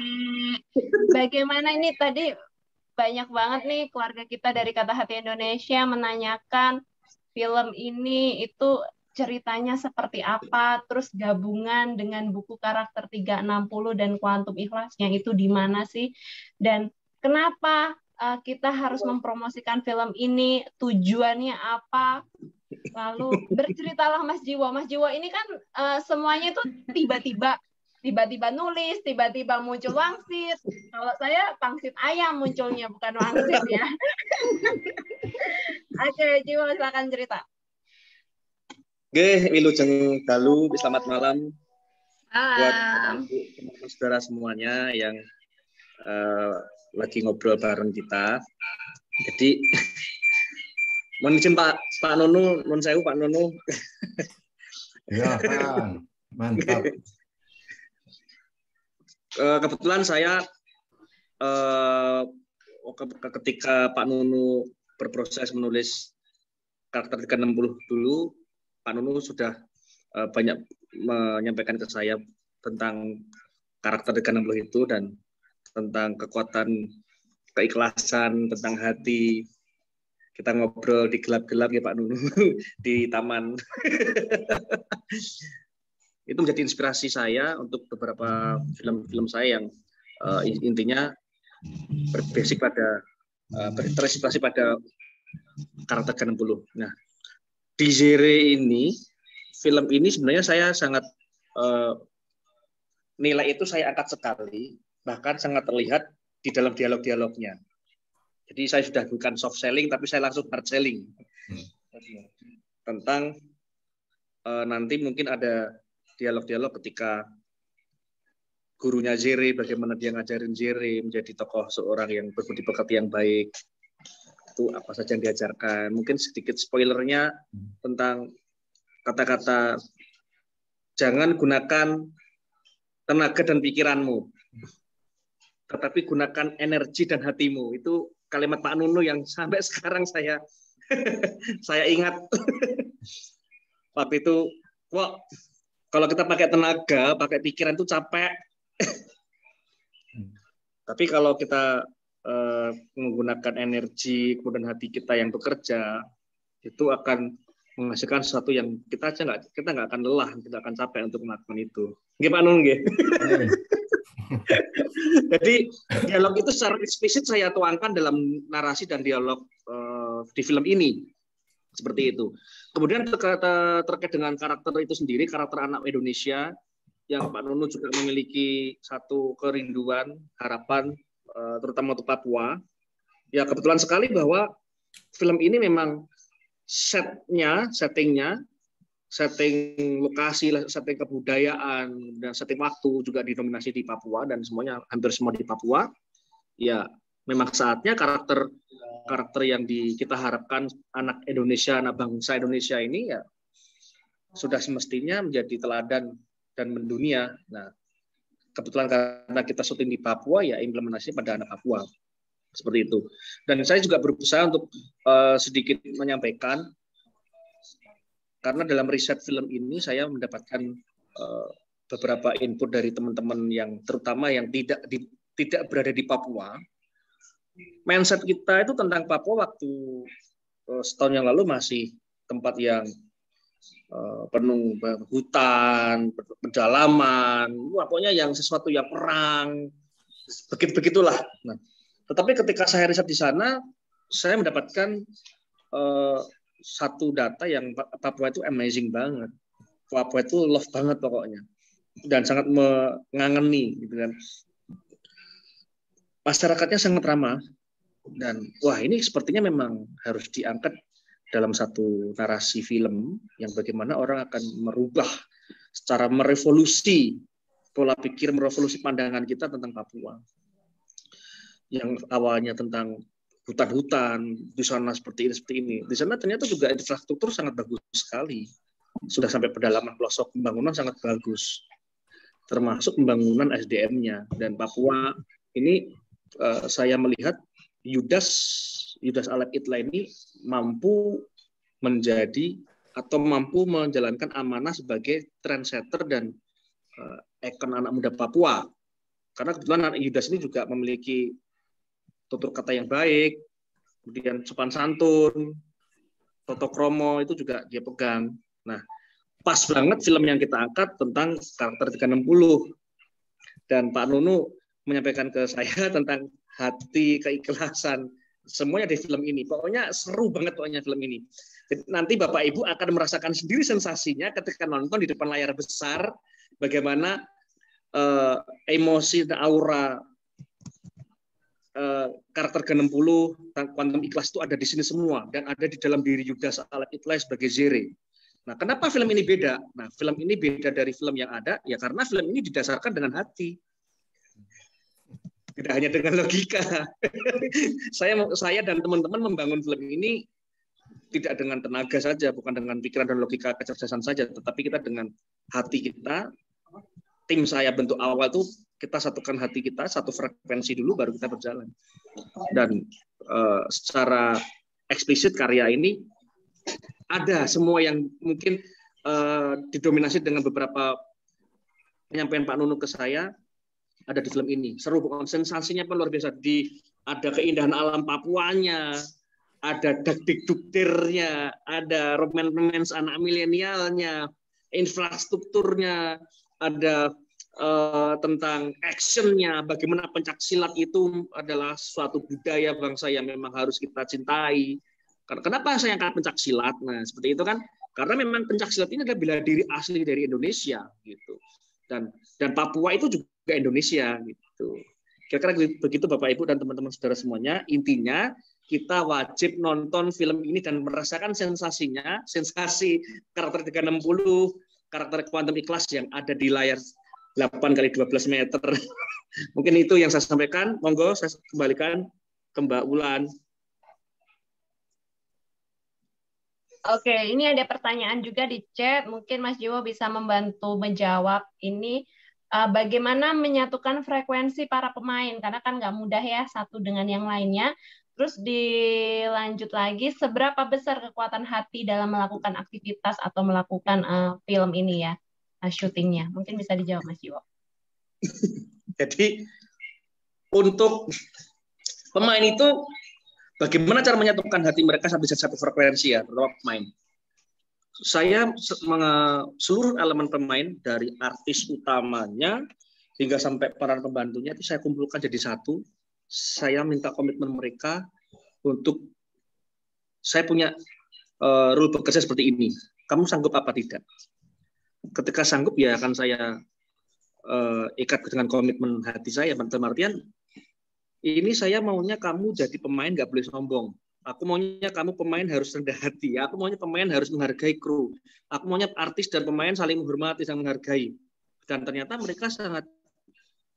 Bagaimana ini tadi banyak banget nih keluarga kita dari Kata Hati Indonesia menanyakan film ini itu ceritanya seperti apa, terus gabungan dengan buku karakter 360 dan Kuantum Ikhlasnya itu di mana sih? Dan kenapa kita harus mempromosikan film ini, tujuannya apa? Lalu berceritalah Mas Jiwo. Mas Jiwo ini kan semuanya itu tiba-tiba nulis, tiba-tiba muncul wangsit. Kalau saya pangsit ayam munculnya, bukan wangsit ya. Oke, Jiwo silakan cerita. Oke, wilujeng dalu, selamat malam. Buat Malam. saudara semuanya yang lagi ngobrol bareng kita. Jadi, mohon izin Pak Nunu, mohon sewu Pak Nunu. Ya, kan. Mantap. Kebetulan saya ketika Pak Nunu berproses menulis karakter 360 dulu, Pak Nunu sudah banyak menyampaikan ke saya tentang karakter 360 itu dan tentang kekuatan keikhlasan, tentang hati. Kita ngobrol di gelap-gelap ya Pak Nunu di taman. Itu menjadi inspirasi saya untuk beberapa film-film saya yang intinya berbasic pada terinspirasi pada karakter 360. Nah, di Zere ini, film ini sebenarnya saya sangat nilai itu saya angkat sekali, bahkan sangat terlihat di dalam dialog-dialognya. Jadi saya sudah bukan soft selling, tapi saya langsung hard selling. Tentang nanti mungkin ada dialog-dialog ketika gurunya Zere, bagaimana dia ngajarin Zere menjadi tokoh seorang yang berbudi pekerti yang baik. Itu apa saja yang diajarkan. Mungkin sedikit spoilernya tentang kata-kata jangan gunakan tenaga dan pikiranmu, tetapi gunakan energi dan hatimu. Itu kalimat Pak Nunu yang sampai sekarang saya ingat. Waktu itu, wah, kalau kita pakai tenaga, pakai pikiran itu capek. Tapi kalau kita menggunakan energi kemudian hati kita yang bekerja, itu akan menghasilkan sesuatu yang kita nggak akan lelah, kita akan capek untuk melakukan itu. Nggih Pak Nun nggih. Jadi dialog itu secara eksplisit saya tuangkan dalam narasi dan dialog di film ini. Seperti itu. Kemudian terkait dengan karakter itu sendiri, karakter anak Indonesia yang Pak Nunu juga memiliki satu kerinduan, harapan terutama untuk Papua. Ya kebetulan sekali bahwa film ini memang setting lokasi, setting kebudayaan, dan setting waktu juga didominasi di Papua dan semuanya hampir semua di Papua. Ya memang saatnya karakter yang kita harapkan anak Indonesia, anak bangsa Indonesia ini ya sudah semestinya menjadi teladan dan mendunia. Nah, kebetulan karena kita syuting di Papua, ya implementasi pada anak Papua. Seperti itu. Dan saya juga berusaha untuk sedikit menyampaikan, karena dalam riset film ini saya mendapatkan beberapa input dari teman-teman yang terutama yang tidak berada di Papua. Mindset kita itu tentang Papua waktu setahun yang lalu masih tempat yang penuh hutan, pedalaman, pokoknya yang sesuatu yang perang, begitulah. Nah, tetapi ketika saya riset di sana, saya mendapatkan satu data yang Papua itu amazing banget. Papua itu love banget pokoknya, dan sangat mengangeni, gitu kan. Masyarakatnya sangat ramah, dan wah ini sepertinya memang harus diangkat dalam satu narasi film yang bagaimana orang akan merubah secara merevolusi pola pikir, merevolusi pandangan kita tentang Papua. Yang awalnya tentang hutan-hutan, di sana seperti ini. Di sana ternyata juga infrastruktur sangat bagus sekali. Sudah sampai pedalaman pelosok, pembangunan sangat bagus. Termasuk pembangunan SDM-nya. Dan Papua ini saya melihat Yudas Alep Itla ini mampu menjadi atau mampu menjalankan amanah sebagai trendsetter dan ikon anak muda Papua. Karena kebetulan anak Yudas ini juga memiliki tutur kata yang baik, kemudian sopan santun, toto kromo itu juga dia pegang. Nah, pas banget film yang kita angkat tentang karakter 360. Dan Pak Nunu menyampaikan ke saya tentang hati, keikhlasan, semuanya di film ini. Pokoknya seru banget pokoknya film ini. Jadi, nanti Bapak Ibu akan merasakan sendiri sensasinya ketika nonton di depan layar besar, bagaimana emosi dan aura karakter G60 Quantum Ikhlas itu ada di sini semua dan ada di dalam diri Yudas Al-Ikhlas sebagai Zere. Nah, kenapa film ini beda? Nah, film ini beda dari film yang ada ya karena film ini didasarkan dengan hati. Tidak hanya dengan logika. saya dan teman-teman membangun film ini tidak dengan tenaga saja, bukan dengan pikiran dan logika kecerdasan saja, tetapi kita dengan hati kita. Tim saya bentuk awal tuh kita satukan hati kita, satu frekuensi dulu baru kita berjalan. Dan secara eksplisit karya ini ada semua yang mungkin didominasi dengan beberapa penyampaian Pak Nunu ke saya ada di film ini. Seru pokoknya, sensasinya pun luar biasa. Ada keindahan alam Papuanya, ada dak-dik-duktirnya, ada romance anak milenialnya, infrastrukturnya, ada tentang actionnya, bagaimana pencaksilat itu adalah suatu budaya bangsa yang memang harus kita cintai. Kenapa saya angkat pencaksilat? Nah, seperti itu kan, karena memang pencaksilat ini adalah bela diri asli dari Indonesia, gitu. Dan Papua itu juga Indonesia, gitu. Kira-kira begitu Bapak Ibu dan teman-teman saudara semuanya. Intinya kita wajib nonton film ini dan merasakan sensasinya, sensasi karakter 360, karakter Quantum Ikhlas yang ada di layar 8x12 meter. Mungkin itu yang saya sampaikan. Monggo saya kembalikan ke Mbak Ulan. Oke, ini ada pertanyaan juga di chat. Mungkin Mas Jiwo bisa membantu menjawab ini. Bagaimana menyatukan frekuensi para pemain? Karena kan nggak mudah ya satu dengan yang lainnya. Terus dilanjut lagi, seberapa besar kekuatan hati dalam melakukan aktivitas atau melakukan film ini ya, syutingnya? Mungkin bisa dijawab Mas Jiwo. Jadi untuk pemain itu bagaimana cara menyatukan hati mereka sampai satu frekuensi ya, terutama pemain. Saya seluruh elemen pemain dari artis utamanya hingga sampai peran pembantunya itu saya kumpulkan jadi satu. Saya minta komitmen mereka untuk saya punya rule bekerja seperti ini. Kamu sanggup apa tidak? Ketika sanggup ya akan saya ikat dengan komitmen hati saya. Dalam artian ini saya maunya kamu jadi pemain nggak boleh sombong. Aku maunya kamu pemain harus rendah hati. Aku maunya pemain harus menghargai kru. Aku maunya artis dan pemain saling menghormati, saling menghargai. Dan ternyata mereka sangat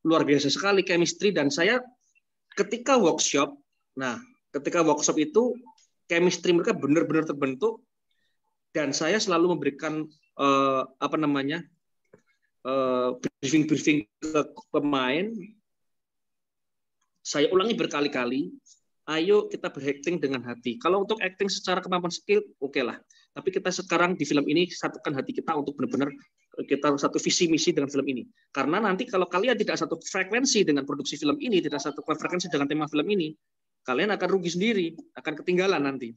luar biasa sekali chemistry. Dan saya ketika workshop itu chemistry mereka benar-benar terbentuk. Dan saya selalu memberikan briefing ke pemain. Saya ulangi berkali-kali. Ayo kita beracting dengan hati. Kalau untuk acting secara kemampuan skill, oke lah. Tapi kita sekarang di film ini satukan hati kita untuk benar-benar kita satu visi misi dengan film ini. Karena nanti kalau kalian tidak satu frekuensi dengan produksi film ini, tidak satu frekuensi dengan tema film ini, kalian akan rugi sendiri, akan ketinggalan nanti.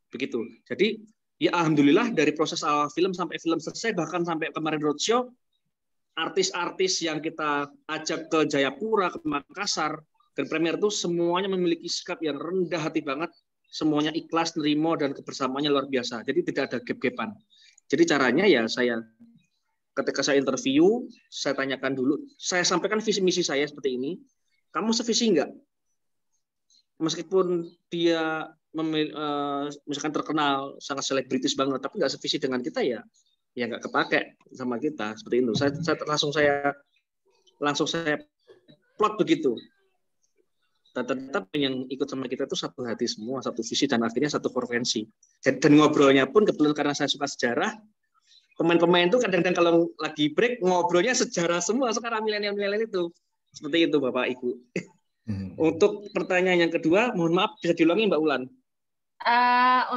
Begitu. Jadi ya alhamdulillah dari proses awal film sampai film selesai, bahkan sampai kemarin roadshow, artis-artis yang kita ajak ke Jayapura, ke Makassar, dan premier itu semuanya memiliki sikap yang rendah hati banget, semuanya ikhlas, nerimo, dan kebersamaannya luar biasa. Jadi tidak ada gap-gapan. Jadi caranya ya ketika saya interview, saya tanyakan dulu, saya sampaikan visi misi saya seperti ini, kamu sevisi enggak? Meskipun dia misalkan terkenal, sangat selebritis banget, tapi nggak sevisi dengan kita ya nggak kepake sama kita seperti itu. Langsung saya plot begitu. Dan tetap yang ikut sama kita itu satu hati semua, satu visi, dan akhirnya satu frekuensi. Dan ngobrolnya pun kebetulan karena saya suka sejarah, pemain-pemain itu kadang-kadang kalau lagi break ngobrolnya sejarah semua sekarang milenial-milenial itu. Seperti itu Bapak Ibu. Untuk pertanyaan yang kedua, mohon maaf bisa diulangi Mbak Ulan.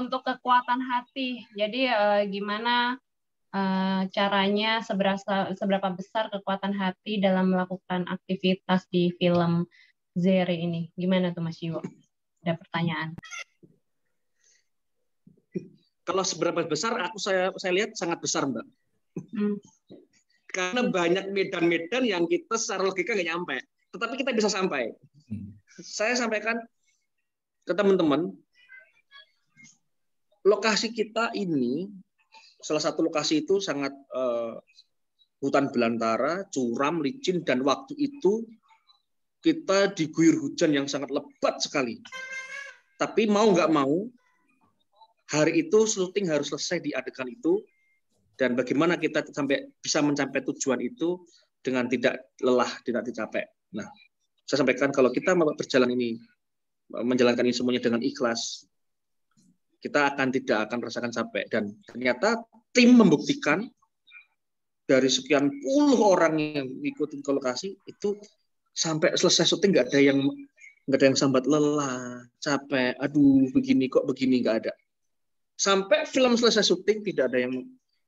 Untuk kekuatan hati, jadi gimana caranya seberapa besar kekuatan hati dalam melakukan aktivitas di film Zere ini. Gimana tuh Mas Jiwo? Ada pertanyaan? Kalau seberapa besar, saya lihat sangat besar, Mbak. Karena banyak medan-medan yang kita secara logika nggak nyampe, tetapi kita bisa sampai. Saya sampaikan ke teman-teman, lokasi kita ini, salah satu lokasi itu sangat hutan belantara, curam, licin, dan waktu itu kita diguyur hujan yang sangat lebat sekali. Tapi mau nggak mau, hari itu syuting harus selesai di adegan itu, dan bagaimana kita bisa mencapai tujuan itu dengan tidak lelah, tidak capek. Nah, saya sampaikan kalau kita berjalan ini, menjalankan ini semuanya dengan ikhlas, kita tidak akan merasakan capek. Dan ternyata tim membuktikan dari sekian puluh orang yang ikutin ke lokasi itu sampai selesai syuting nggak ada yang sambat lelah, capek, aduh begini kok begini, nggak ada. Sampai film selesai syuting tidak ada yang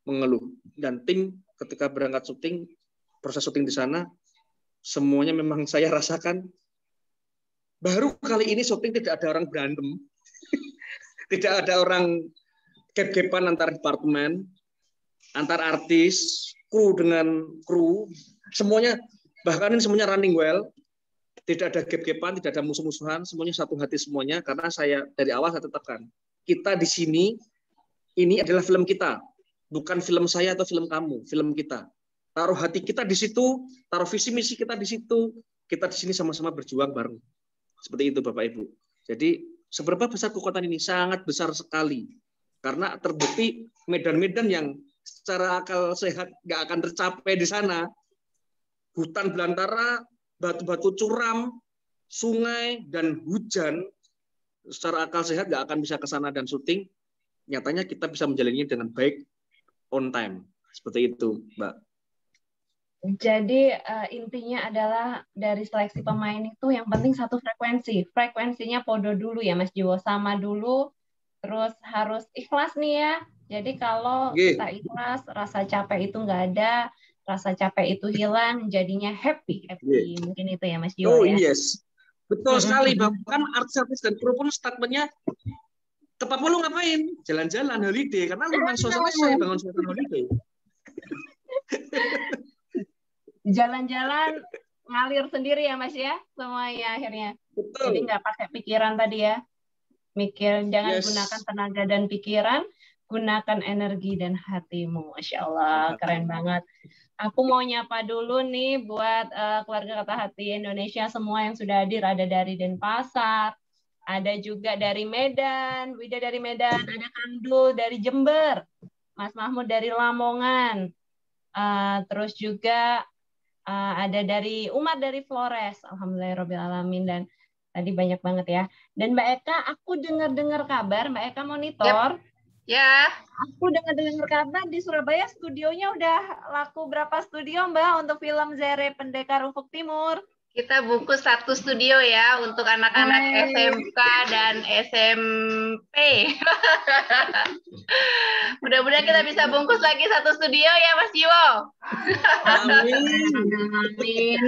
mengeluh. Dan tim ketika berangkat syuting, proses syuting di sana, semuanya memang saya rasakan. Baru kali ini syuting tidak ada orang berantem, tidak ada orang gap-gapan antar departemen, antar artis, kru dengan kru, semuanya, bahkan ini semuanya running well, tidak ada gap-gapan, tidak ada musuh-musuhan, semuanya satu hati semuanya, karena saya dari awal saya tetapkan, kita di sini, ini adalah film kita, bukan film saya atau film kamu, film kita. Taruh hati kita di situ, taruh visi misi kita di situ, kita di sini sama-sama berjuang bareng. Seperti itu Bapak Ibu. Jadi seberapa besar kekuatan ini? Sangat besar sekali. Karena terbukti medan-medan yang secara akal sehat nggak akan tercapai di sana. Hutan belantara, batu-batu curam, sungai, dan hujan, secara akal sehat nggak akan bisa ke sana dan syuting. Nyatanya kita bisa menjalaninya dengan baik, on time. Seperti itu, Mbak. Jadi intinya adalah dari seleksi pemain itu yang penting satu frekuensi. Frekuensinya podo dulu ya Mas Jiwo, sama dulu, terus harus ikhlas nih ya. Jadi kalau kita ikhlas, rasa capek itu nggak ada, rasa capek itu hilang, jadinya happy. Mungkin itu ya Mas Jiwo. Oh yes, betul sekali. Bahkan artis-artis dan kru pun statementnya, ke Papua lu ngapain? Jalan-jalan, holiday. Karena memang suasana saya bangun suasana holiday. Jalan-jalan ngalir sendiri ya Mas ya, semuanya akhirnya. Betul. Jadi nggak pakai pikiran tadi ya. Jangan gunakan tenaga dan pikiran, gunakan energi dan hatimu. Masya Allah, keren banget. Aku mau nyapa dulu nih buat keluarga Kata Hati Indonesia semua yang sudah hadir. Ada dari Denpasar, ada juga dari Medan, Wida dari Medan, ada Kandul dari Jember, Mas Mahmud dari Lamongan, terus juga ada dari Umar dari Flores, alhamdulillahirobbilalamin, dan tadi banyak banget ya. Dan Mbak Eka, aku dengar kabar, Mbak Eka monitor. Ya. Aku dengar kabar di Surabaya studionya udah laku berapa studio Mbak untuk film Zere Pendekar Ufuk Timur? Kita bungkus 1 studio ya untuk anak-anak SMK dan SMP. Mudah-mudahan kita bisa bungkus lagi 1 studio ya Mas Jiwo. Amin.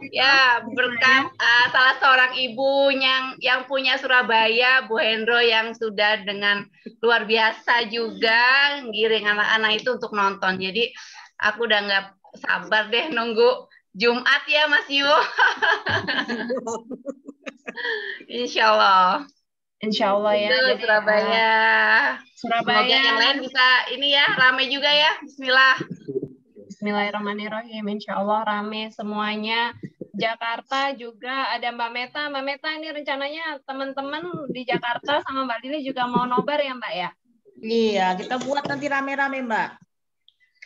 Ya, berkat salah seorang ibu yang punya Surabaya, Bu Hendro, yang sudah dengan luar biasa juga ngiring anak-anak itu untuk nonton. Jadi aku udah nggak sabar deh nunggu Jumat ya Mas Jiwo. Insya Allah. Insya Allah ya. Jadi, Surabaya. Semoga yang lain bisa ini ya, rame juga ya. Bismillah. Bismillahirrahmanirrahim. Insya Allah rame semuanya. Jakarta juga ada Mbak Meta. Mbak Meta ini rencananya teman-teman di Jakarta sama Mbak Lili juga mau nobar ya Mbak ya? Iya, kita buat nanti rame-rame Mbak.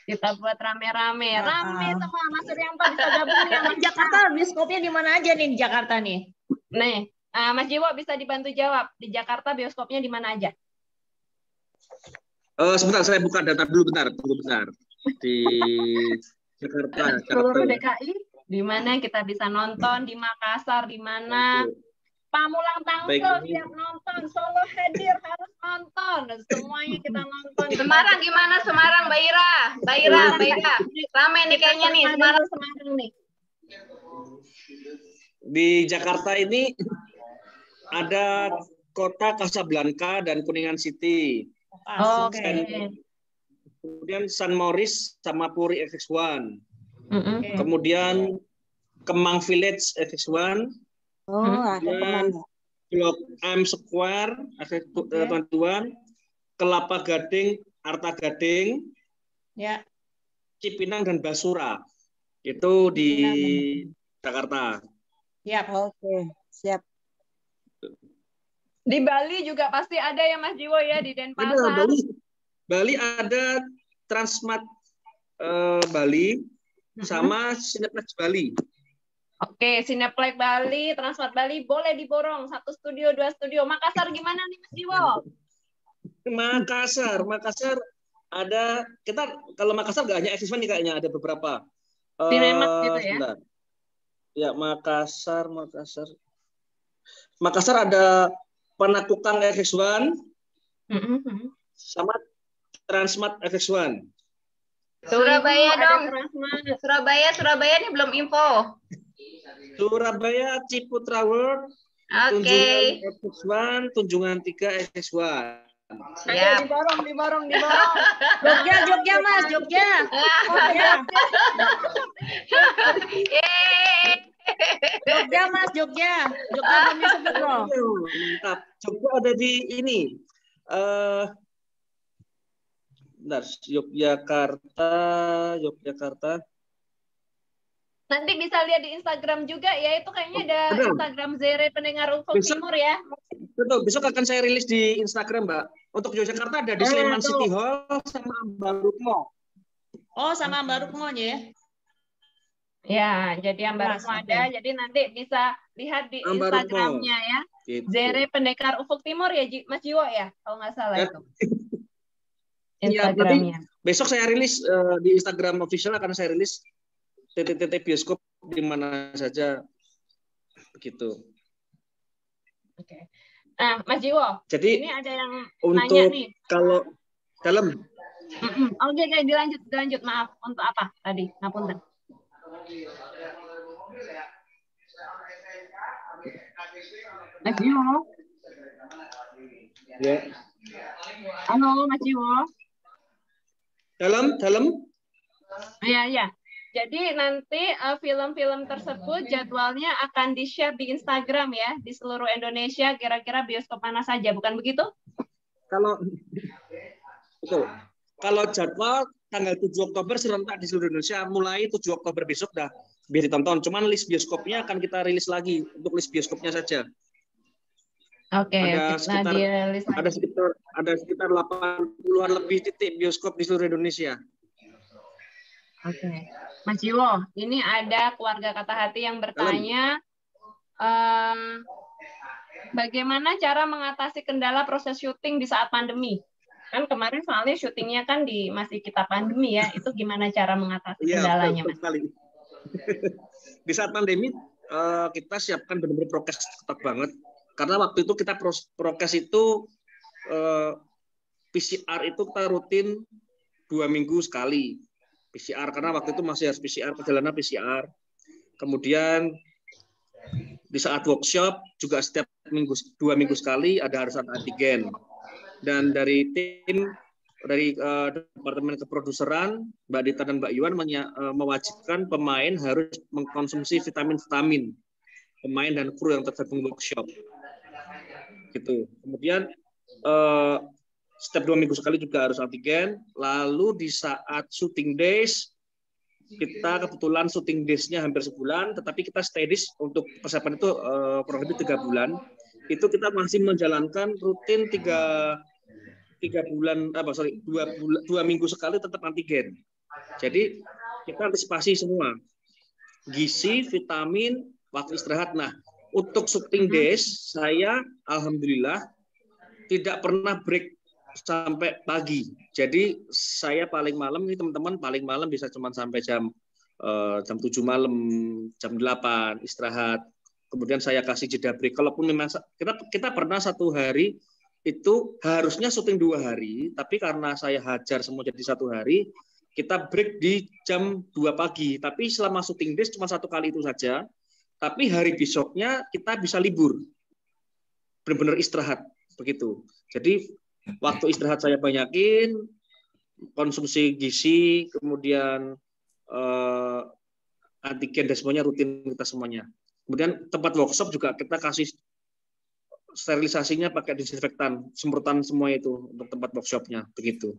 Kita buat rame-rame. Rame semua. Mas Suryanto bisa gabung ya. Mas Jakarta bioskopnya di mana aja nih di Jakarta nih? Nih, Mas Jiwo bisa dibantu jawab. Di Jakarta bioskopnya di mana aja? Sebentar, saya buka data dulu bentar. Tunggu bentar. Di Jakarta. Seluruh DKI, di mana kita bisa nonton? Di Makassar, di mana? Pamulang Tangsel Baik. siap nonton, Solo hadir harus nonton, semuanya kita nonton. Semarang gimana Semarang, Mbak Ira? Mbak Ira, Mbak Ira. Rame nih kayaknya nih Semarang. Semarang nih. Di Jakarta ini ada kota Casablanca dan Kuningan City. Oke. Kemudian San Moritz sama Puri FX1. Oke. Kemudian Kemang Village FX1. Ada Dan Blok M Square FX1. Kelapa Gading, Arta Gading, Ya. Cipinang dan Basura. Itu di Jakarta. Ya. Oke, siap. Di Bali juga pasti ada ya Mas Jiwo ya, di Ada Denpasar. Bali ada Transmart Bali sama Cineplex Bali. Oke, Cineplex Bali, Transmart Bali boleh diborong 1 studio, 2 studio. Makassar gimana nih Mas Jiwo? Makassar ada, kita kalau Makassar nggak hanya FX1 nih kayaknya, ada beberapa. Cinemax gitu ya? Sebentar. Ya, Makassar ada Panakukang FX1 sama Transmart FX1. Surabaya ada dong. Transmart. Surabaya nih belum info. Surabaya Ciputra World, Oke. Tunjungan FX1, Tunjungan 3 FX1. Ayo diborong. Jogja Mas, Jogja. Jogja Mas, Jogja belum disebut loh. Mantap. Jogja ada di ini. Bentar, Yogyakarta. Nanti bisa lihat di Instagram juga ya, itu kayaknya ada Betul. Instagram Zere Pendengar Ufuk Timur ya. Betul, besok akan saya rilis di Instagram, Mbak. Untuk Yogyakarta ada di Sleman City Hall sama Ambarukmo. Oh, sama Ambarukmo ya. Ya, jadi Ambarukmo ada, jadi nanti bisa lihat di Ambarukmo. Instagramnya ya. Gitu. Zere Pendekar Ufuk Timur ya, Mas Jiwo ya, kalau nggak salah Ya. itu. Iya, Instagramnya. nanti besok saya rilis di Instagram official, akan saya rilis titik-titik bioskop di mana saja, begitu. Oke. Nah, Mas Jiwo, Jadi ini ada yang nanya untuk nih. kalau dalam Oke, dilanjut. Maaf, untuk apa tadi? Ngapunten. Mas Jiwo. ya Halo, Mas Jiwo. dalam Ya. Jadi nanti film-film tersebut jadwalnya akan di-share di Instagram ya, di seluruh Indonesia, kira-kira bioskop mana saja, bukan begitu? betul. Kalau jadwal tanggal 7 Oktober serentak di seluruh Indonesia, mulai 7 Oktober besok dah biar ditonton. Cuman list bioskopnya akan kita rilis lagi untuk list bioskopnya saja. Oke, Ada kita sekitar 80-an lebih titik bioskop di seluruh Indonesia. Oke. Mas Jiwo, ini ada keluarga Kata Hati yang bertanya bagaimana cara mengatasi kendala proses syuting di saat pandemi? Kan kemarin soalnya syutingnya kan di masih kita pandemi ya, itu gimana cara mengatasi kendalanya, Mas? Sekali. Di saat pandemi kita siapkan benar-benar prokes ketat banget. Karena waktu itu kita prokes itu PCR itu kita rutin 2 minggu sekali. PCR karena waktu itu masih harus PCR, perjalanan PCR. Kemudian di saat workshop juga setiap 2 minggu sekali harus ada antigen. Dan dari tim dari departemen keproduseran Mbak Dita dan Mbak Yuan mewajibkan pemain harus mengkonsumsi vitamin-vitamin, pemain dan kru yang tergabung workshop. Gitu. Kemudian setiap 2 minggu sekali juga harus antigen. Lalu di saat shooting days, kita kebetulan shooting days-nya hampir sebulan, tetapi kita stay days untuk persiapan itu kurang lebih 3 bulan. Itu kita masih menjalankan rutin 2 minggu sekali tetap antigen. Jadi kita antisipasi semua. Gizi, vitamin, waktu istirahat. Nah, untuk shooting days, saya alhamdulillah tidak pernah break sampai pagi. Jadi saya paling malam ini teman-teman paling malam bisa cuma sampai jam 7 malam, jam 8 istirahat. kemudian saya kasih jeda break. Kalaupun memang kita pernah satu hari itu harusnya syuting 2 hari, tapi karena saya hajar semua jadi 1 hari, kita break di jam 2 pagi. Tapi selama syuting days cuma 1 kali itu saja. Tapi hari besoknya kita bisa libur, benar-benar istirahat begitu. Jadi waktu istirahat saya banyakin, konsumsi gizi, kemudian antigen dan semuanya rutin kita semuanya. Kemudian tempat workshop juga kita kasih sterilisasinya pakai disinfektan, semprotan semua itu untuk tempat workshopnya begitu.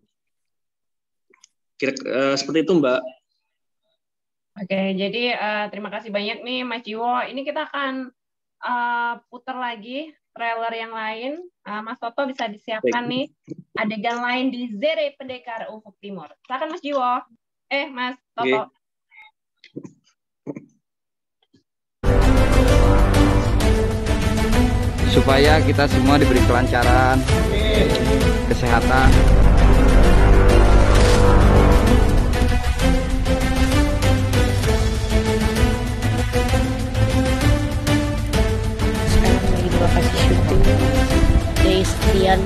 Seperti itu Mbak. Oke, jadi terima kasih banyak nih Mas Jiwo. Ini kita akan putar lagi trailer yang lain. Mas Toto bisa disiapkan nih adegan lain di Zere Pendekar Ufuk Timur. Silakan Mas Jiwo. Mas Toto. Supaya kita semua diberi kelancaran, kesehatan. Sekarang lagi di lokasi syuting dari sekian.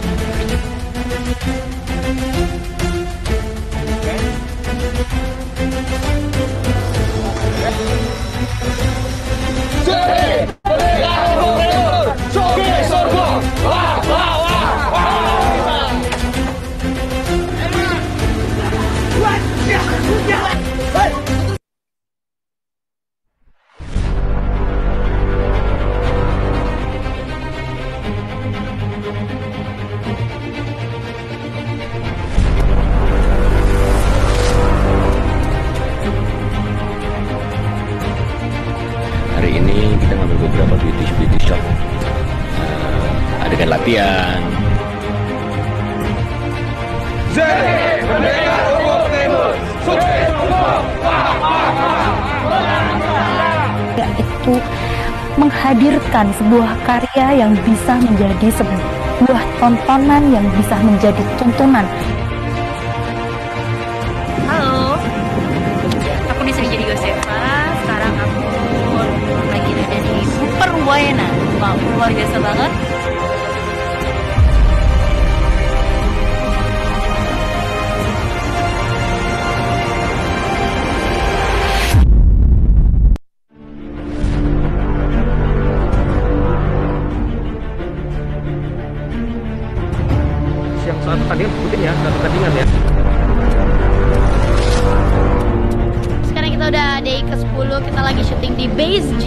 Hari ini kita ngambil beberapa beauty shot, adegan latihan. Zere Pendekar Ufuk Timur, sukses untuk itu menghadirkan sebuah karya yang bisa menjadi sebuah tontonan yang bisa menjadi tuntunan. Halo, aku disini jadi Yosefa. Sekarang aku lagi ada di Super Buena. Wow, luar biasa banget. Yang saat pertandingan ikutin ya, saat pertandingan ya. Sekarang kita udah day ke-10, kita lagi syuting di Base G.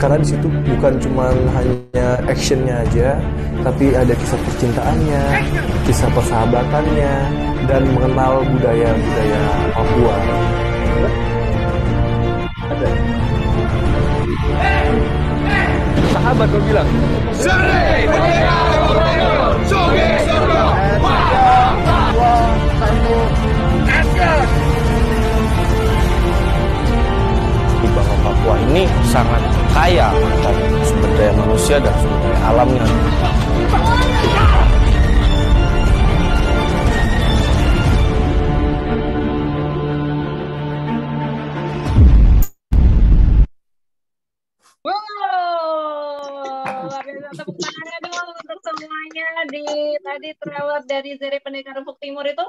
Karena di situ bukan cuma hanya actionnya aja, tapi ada kisah percintaannya, kisah persahabatannya, dan mengenal budaya-budaya Papua. Ada. Sahabat gue bilang. Zere Pendekar Ufuk Timur, sukses untuk Di Bangka Papua ini sangat kaya dan sumber daya manusia dan sumber daya alamnya. Tepuk tangannya dulu untuk semuanya. Tadi trailer dari Zere Pendekar Ufuk Timur itu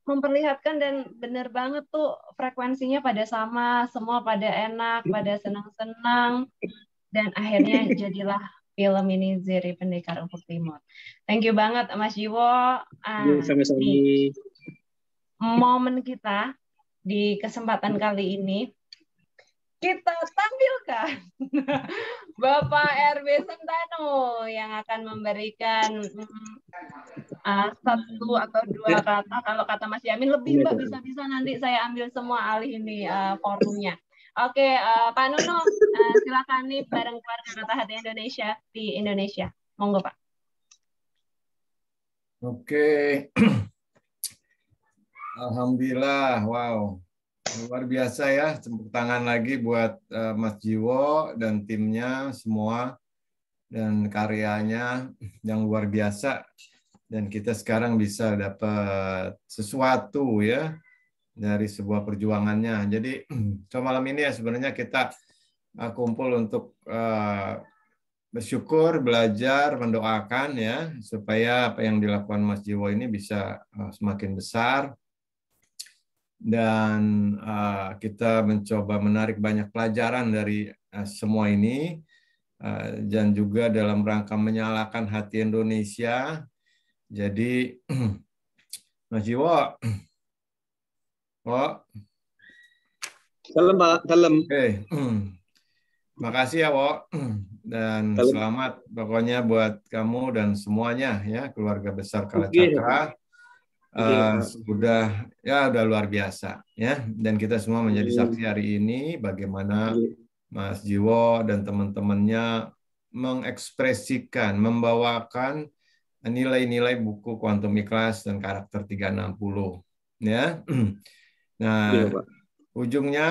memperlihatkan dan benar banget tuh frekuensinya pada sama, semua pada enak, pada senang-senang, dan akhirnya jadilah film ini Zere Pendekar Ufuk Timur. Thank you banget Mas Jiwo. Sama-sama. Di momen kita di kesempatan kali ini kita tampilkan Bapak RB Sentano yang akan memberikan 1 atau 2 kata. Kalau kata Mas Yamin lebih Mbak, bisa-bisa nanti saya ambil semua alih ini forumnya. Oke, Pak Nuno, silakan nih bareng keluarga Kata Hati Indonesia di Indonesia. Monggo Pak. Oke. Alhamdulillah, wow. Luar biasa ya, tepuk tangan lagi buat Mas Jiwo dan timnya semua, dan karyanya yang luar biasa. Dan kita sekarang bisa dapat sesuatu ya dari sebuah perjuangannya. Jadi malam ini ya sebenarnya kita kumpul untuk bersyukur, belajar, mendoakan ya supaya apa yang dilakukan Mas Jiwo ini bisa semakin besar, dan kita mencoba menarik banyak pelajaran dari semua ini, dan juga dalam rangka menyalakan hati Indonesia. Jadi Mas Jiwo, dalam Pak, dalam. Oke. Makasih ya, Wo. Dan selamat pokoknya buat kamu dan semuanya ya, keluarga besar Kalacakra. Udah luar biasa ya. Dan kita semua menjadi saksi hari ini bagaimana Mas Jiwo dan teman-temannya mengekspresikan, membawakan nilai-nilai buku Kuantum Ikhlas dan Karakter 360 ya. Nah, ujungnya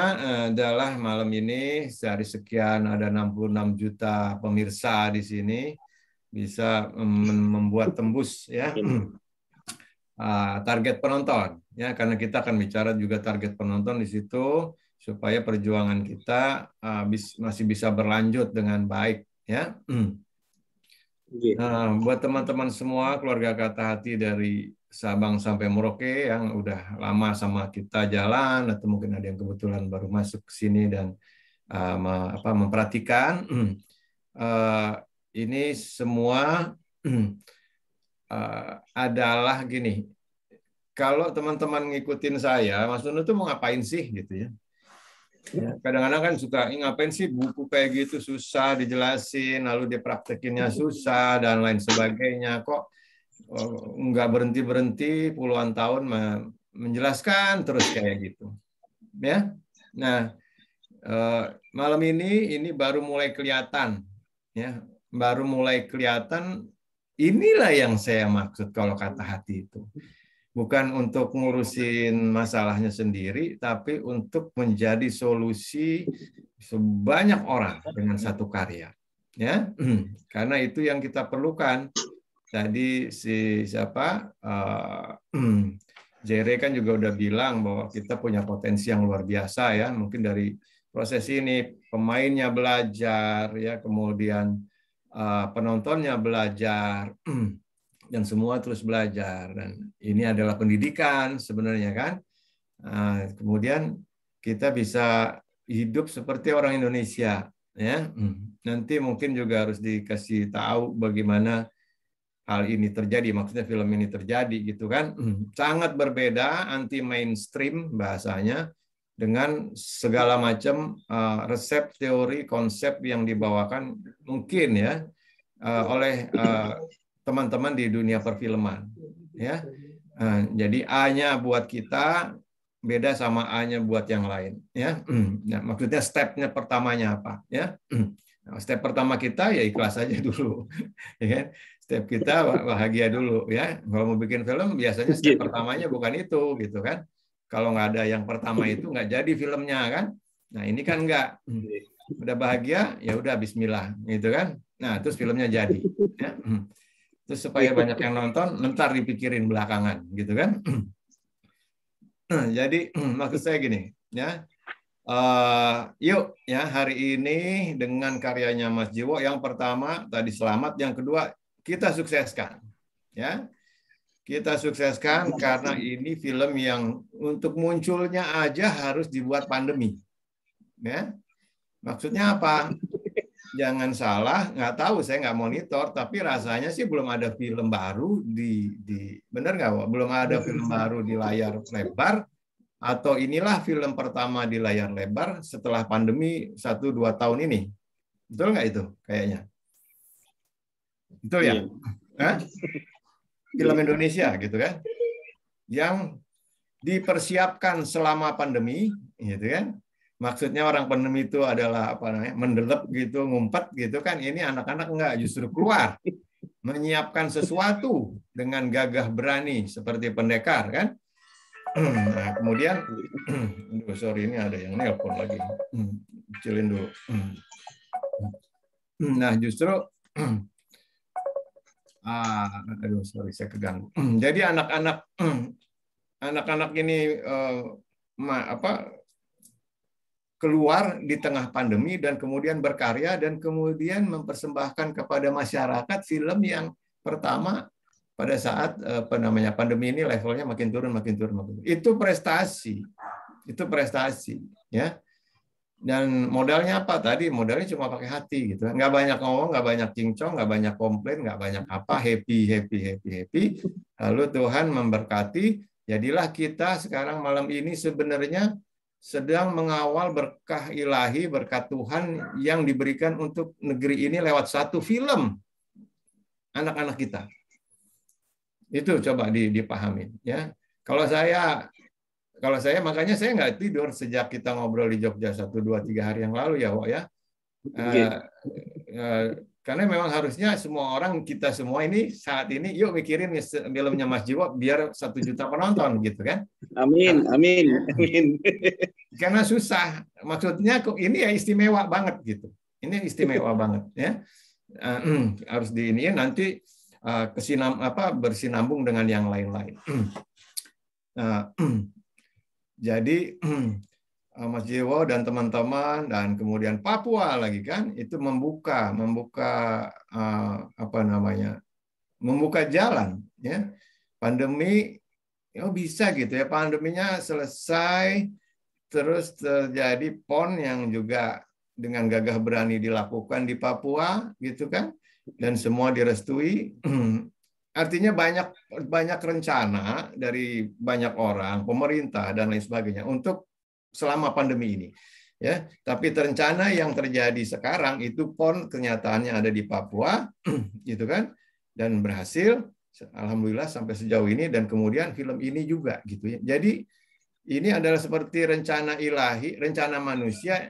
adalah malam ini dari sekian ada 66 juta pemirsa di sini bisa membuat tembus ya target penonton ya, karena kita akan bicara juga target penonton di situ supaya perjuangan kita masih bisa berlanjut dengan baik ya. Nah, buat teman-teman semua keluarga Kata Hati dari Sabang sampai Merauke yang udah lama sama kita jalan, atau mungkin ada yang kebetulan baru masuk ke sini dan memperhatikan, ini semua adalah gini, kalau teman-teman ngikutin saya, Mas Nunu tuh mau ngapain sih gitu ya. Kadang-kadang kan suka, ngapain sih buku kayak gitu susah dijelasin, lalu dia praktekinnya susah dan lain sebagainya, kok nggak berhenti-berhenti puluhan tahun menjelaskan terus kayak gitu ya. Nah, malam ini baru mulai kelihatan ya, baru mulai kelihatan. Inilah yang saya maksud kalau Kata Hati itu bukan untuk ngurusin masalahnya sendiri, tapi untuk menjadi solusi sebanyak orang dengan satu karya ya. Karena itu yang kita perlukan. Tadi Jere kan juga udah bilang bahwa kita punya potensi yang luar biasa ya. Mungkin dari proses ini pemainnya belajar ya, kemudian penontonnya belajar dan semua terus belajar, dan ini adalah pendidikan sebenarnya kan. Kemudian kita bisa hidup seperti orang Indonesia ya. Nanti mungkin juga harus dikasih tahu bagaimana hal ini terjadi, maksudnya film ini terjadi gitu kan. Sangat berbeda, anti mainstream bahasanya, dengan segala macam resep, teori, konsep yang dibawakan mungkin ya oleh teman-teman di dunia perfilman ya. Jadi A-nya buat kita beda sama A-nya buat yang lain ya. Nah, maksudnya stepnya pertamanya apa ya. Step pertama kita ya ikhlas aja dulu ya kan. Step kita bahagia dulu ya. Kalau mau bikin film biasanya step pertamanya bukan itu gitu kan. Kalau nggak ada yang pertama itu nggak jadi filmnya kan. Nah ini kan nggak. Udah bahagia ya udah Bismillah gitu kan. Nah terus filmnya jadi. Ya. Terus supaya banyak yang nonton, ntar dipikirin belakangan gitu kan. Jadi maksud saya gini ya. Yuk ya hari ini dengan karyanya Mas Jiwo, yang pertama tadi selamat, yang kedua kita sukseskan ya, kita sukseskan karena ini film yang untuk munculnya aja harus dibuat pandemi ya. Maksudnya apa? Jangan salah, nggak tahu, saya nggak monitor, tapi rasanya sih belum ada film baru bener nggak, belum ada film baru di layar lebar, atau inilah film pertama di layar lebar setelah pandemi 1-2 tahun ini. Betul nggak itu kayaknya? Betul ya? Film Indonesia gitu kan, yang dipersiapkan selama pandemi gitu kan. Maksudnya orang pandemi itu adalah apa namanya, mendelep gitu, ngumpet gitu kan. Ini anak-anak enggak, justru keluar menyiapkan sesuatu dengan gagah berani seperti pendekar kan. Nah, kemudian sorry ini ada yang nelpon lagi. Kecilin dulu. Nah, justru aduh sorry saya keganggu. Jadi anak-anak ini keluar di tengah pandemi dan kemudian berkarya dan kemudian mempersembahkan kepada masyarakat film yang pertama pada saat pandemi ini levelnya makin turun. Itu prestasi, ya. Dan modalnya apa tadi? Modalnya cuma pakai hati gitu. Nggak banyak ngomong, nggak banyak cincong, nggak banyak komplain, nggak banyak apa, happy. Lalu Tuhan memberkati. Jadilah kita sekarang malam ini sebenarnya sedang mengawal berkah ilahi, berkat Tuhan yang diberikan untuk negeri ini lewat satu film anak-anak kita. Itu coba dipahami, ya. Kalau saya makanya saya nggak tidur sejak kita ngobrol di Jogja 1, 2, 3 hari yang lalu ya, Wok ya. Karena memang harusnya semua orang, kita semua ini saat ini yuk mikirin filmnya Mas Jiwo biar 1 juta penonton gitu kan. Amin. Karena susah. Maksudnya ini ya istimewa banget gitu. Ini istimewa banget ya. Harus diiniin nanti bersinambung dengan yang lain-lain. Jadi Mas Jiwo dan teman-teman dan kemudian Papua lagi kan itu membuka jalan ya. Pandemi bisa gitu ya, pandeminya selesai terus terjadi PON yang juga dengan gagah berani dilakukan di Papua gitu kan, dan semua direstui. Artinya banyak rencana dari banyak orang, pemerintah dan lain sebagainya untuk selama pandemi ini, ya. Tapi rencana yang terjadi sekarang itu PON kenyataannya ada di Papua, gitu kan, dan berhasil, alhamdulillah sampai sejauh ini, dan kemudian film ini juga, gitu ya. Jadi ini adalah seperti rencana ilahi, rencana manusia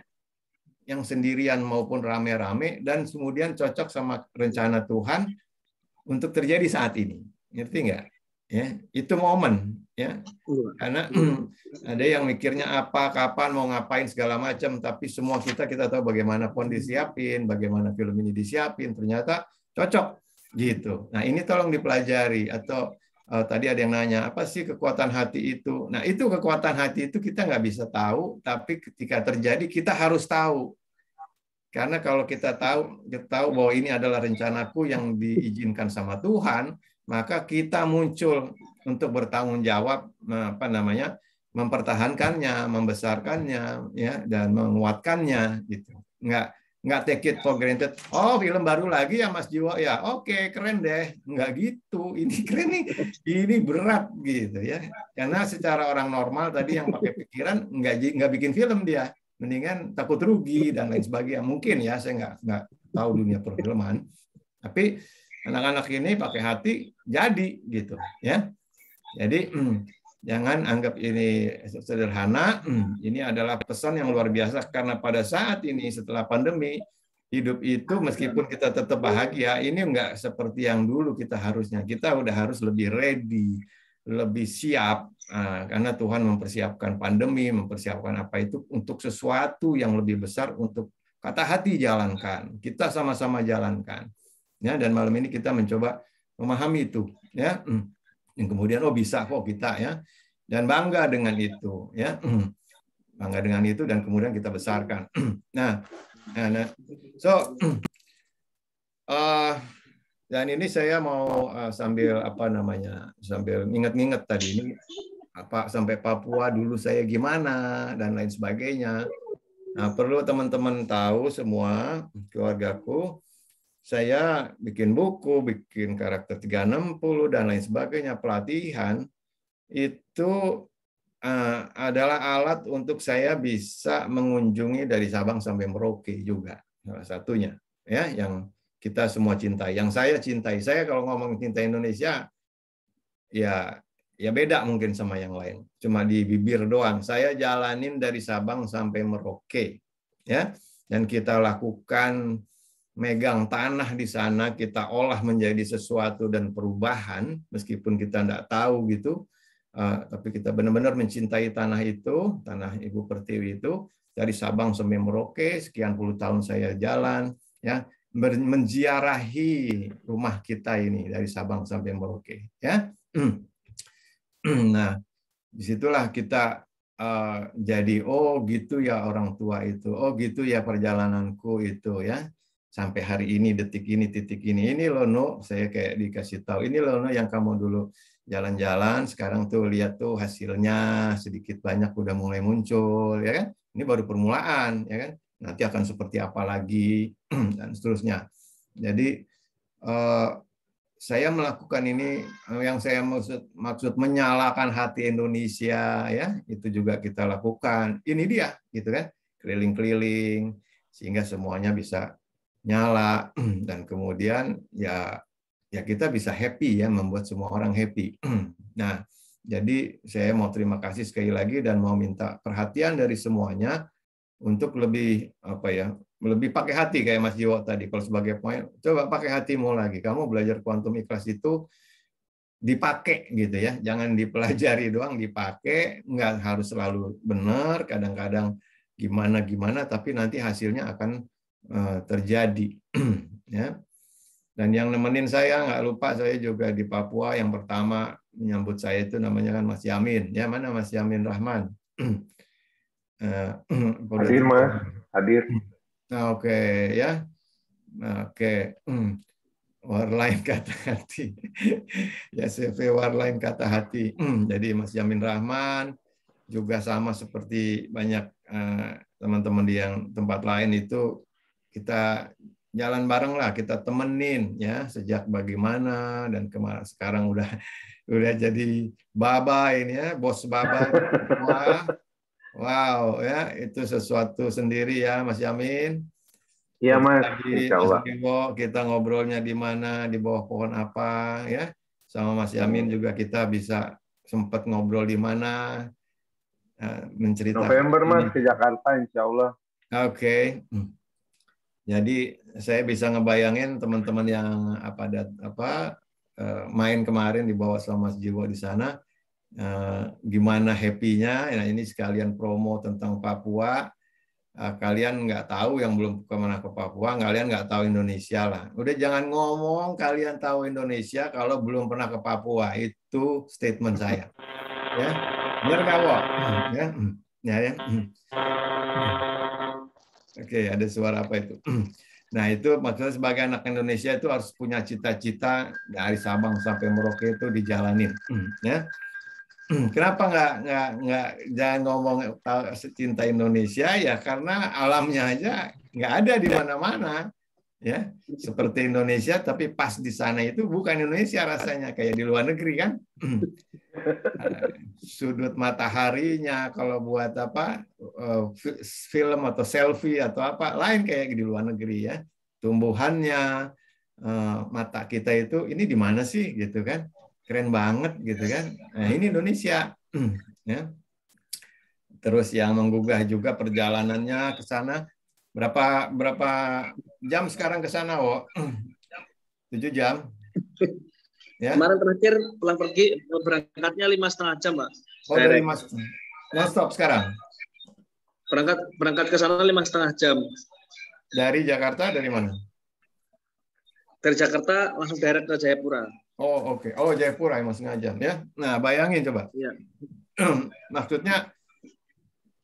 yang sendirian maupun rame-rame, dan kemudian cocok sama rencana Tuhan untuk terjadi saat ini, ngerti nggak? Ya, itu momen, ya. Karena ada yang mikirnya apa, kapan, mau ngapain segala macam, tapi semua kita tahu bagaimana PON disiapin, bagaimana film ini disiapin, ternyata cocok, gitu. Nah ini tolong dipelajari. Atau tadi ada yang nanya apa sih kekuatan hati itu? Nah itu kekuatan hati itu kita nggak bisa tahu, tapi ketika terjadi kita harus tahu. Karena kalau kita tahu bahwa ini adalah rencanaku yang diizinkan sama Tuhan, maka kita muncul untuk bertanggung jawab, mempertahankannya, membesarkannya, ya, dan menguatkannya, gitu. Nggak take it for granted. Oh, film baru lagi ya Mas Jiwo ya, oke, keren deh. Nggak gitu. Ini keren nih, ini berat gitu ya. Karena secara orang normal tadi yang pakai pikiran nggak bikin film dia. Mendingan takut rugi dan lain sebagainya. Mungkin ya, saya nggak tahu dunia perfilman. Tapi anak-anak ini pakai hati jadi gitu ya. Jadi jangan anggap ini sederhana. Ini adalah pesan yang luar biasa karena pada saat ini setelah pandemi, hidup itu meskipun kita tetap bahagia, ini nggak seperti yang dulu kita harusnya. Kita udah harus lebih ready, lebih siap. Karena Tuhan mempersiapkan pandemi, mempersiapkan apa itu untuk sesuatu yang lebih besar, untuk kata hati jalankan. Kita sama-sama jalankan. Ya, dan malam ini kita mencoba memahami itu, ya. Dan kemudian bisa kok kita, ya. Dan bangga dengan itu, ya. Bangga dengan itu dan kemudian kita besarkan. Dan ini saya mau sambil sambil inget-inget tadi ini sampai Papua dulu saya gimana dan lain sebagainya. Nah, perlu teman-teman tahu semua, keluargaku, saya bikin buku, bikin karakter 360 dan lain sebagainya, pelatihan itu adalah alat untuk saya bisa mengunjungi dari Sabang sampai Merauke juga, salah satunya, ya, yang kita semua cintai, yang saya cintai. Saya kalau ngomong cinta Indonesia, ya beda mungkin sama yang lain. Cuma di bibir doang. Saya jalanin dari Sabang sampai Merauke, ya. Dan kita lakukan megang tanah di sana, kita olah menjadi sesuatu dan perubahan, meskipun kita tidak tahu gitu. Tapi kita benar-benar mencintai tanah itu, tanah Ibu Pertiwi itu, dari Sabang sampai Merauke. Sekian puluh tahun saya jalan, ya, menziarahi rumah kita ini dari Sabang sampai Merauke, ya. Nah, disitulah kita jadi oh gitu ya orang tua itu, oh gitu ya perjalananku itu ya, sampai hari ini, detik ini, titik ini loh No, saya kayak dikasih tahu, ini loh No yang kamu dulu jalan-jalan, sekarang tuh lihat tuh hasilnya sedikit banyak udah mulai muncul ya kan, ini baru permulaan ya kan, nanti akan seperti apa lagi dan seterusnya. Jadi saya melakukan ini, yang saya maksud menyalakan hati Indonesia ya, itu juga kita lakukan. Ini dia gitu kan, keliling-keliling sehingga semuanya bisa nyala dan kemudian ya kita bisa happy ya, membuat semua orang happy. Nah, jadi saya mau terima kasih sekali lagi dan mau minta perhatian dari semuanya untuk lebih lebih pakai hati kayak Mas Jiwo tadi. Kalau sebagai poin, coba pakai hatimu lagi. Kamu belajar kuantum ikhlas itu dipakai gitu ya. Jangan dipelajari doang, dipakai. Nggak harus selalu benar. Kadang-kadang gimana-gimana, tapi nanti hasilnya akan terjadi. Ya. Dan yang nemenin saya, nggak lupa saya juga di Papua. Yang pertama menyambut saya itu namanya kan Mas Yamin. Ya, mana Mas Yamin Rahman? Hadir Mas, hadir. Oke ya, oke. Warline kata hati, ya CV Warline kata hati. Jadi Mas Yamin Rahman juga sama seperti banyak teman-teman di yang tempat lain itu, kita jalan bareng lah, kita temenin ya sejak bagaimana dan sekarang udah jadi baba ini ya, bos baba semua. Wow, ya itu sesuatu sendiri ya, Mas Yamin. Iya, Mas. Tadi Mas Jiwo, kita ngobrolnya di mana, di bawah pohon apa, ya. Sama Mas Yamin juga kita bisa sempat ngobrol di mana, menceritakan. November, Mas, ke Jakarta, insya Allah. Oke. Jadi saya bisa ngebayangin teman-teman yang main kemarin dibawa sama Mas Jiwo di sana. Gimana happy-nya. Nah, ini sekalian promo tentang Papua. Kalian nggak tahu yang belum pernah ke Papua, kalian nggak tahu Indonesia lah. Udah jangan ngomong kalian tahu Indonesia kalau belum pernah ke Papua. Itu statement saya. Ya, benar nggak, Wo? Ya. Oke, ada suara apa itu? Nah, itu maksudnya sebagai anak Indonesia itu harus punya cita-cita dari Sabang sampai Merauke itu dijalanin. Ya. Kenapa nggak jangan ngomong cinta Indonesia ya, karena alamnya aja nggak ada di mana-mana ya, seperti Indonesia tapi pas di sana itu bukan Indonesia rasanya, kayak di luar negeri kan. Sudut mataharinya kalau buat film atau selfie atau apa lain kayak di luar negeri ya, tumbuhannya, mata kita itu ini di mana sih gitu kan. Keren banget gitu kan. Nah, ini Indonesia. Ya. Terus yang menggugah juga perjalanannya ke sana. Berapa jam sekarang ke sana, Wo? 7 jam. Ya. Kemarin terakhir pulang pergi berangkatnya 5,5 jam, Pak. Oh, dari non-stop sekarang? Berangkat ke sana 5,5 jam. Dari Jakarta, dari mana? Dari Jakarta langsung direct ke Jayapura. Oh, oke. Oh, Jayapura emang sengaja ya. Nah, bayangin coba. Iya. Maksudnya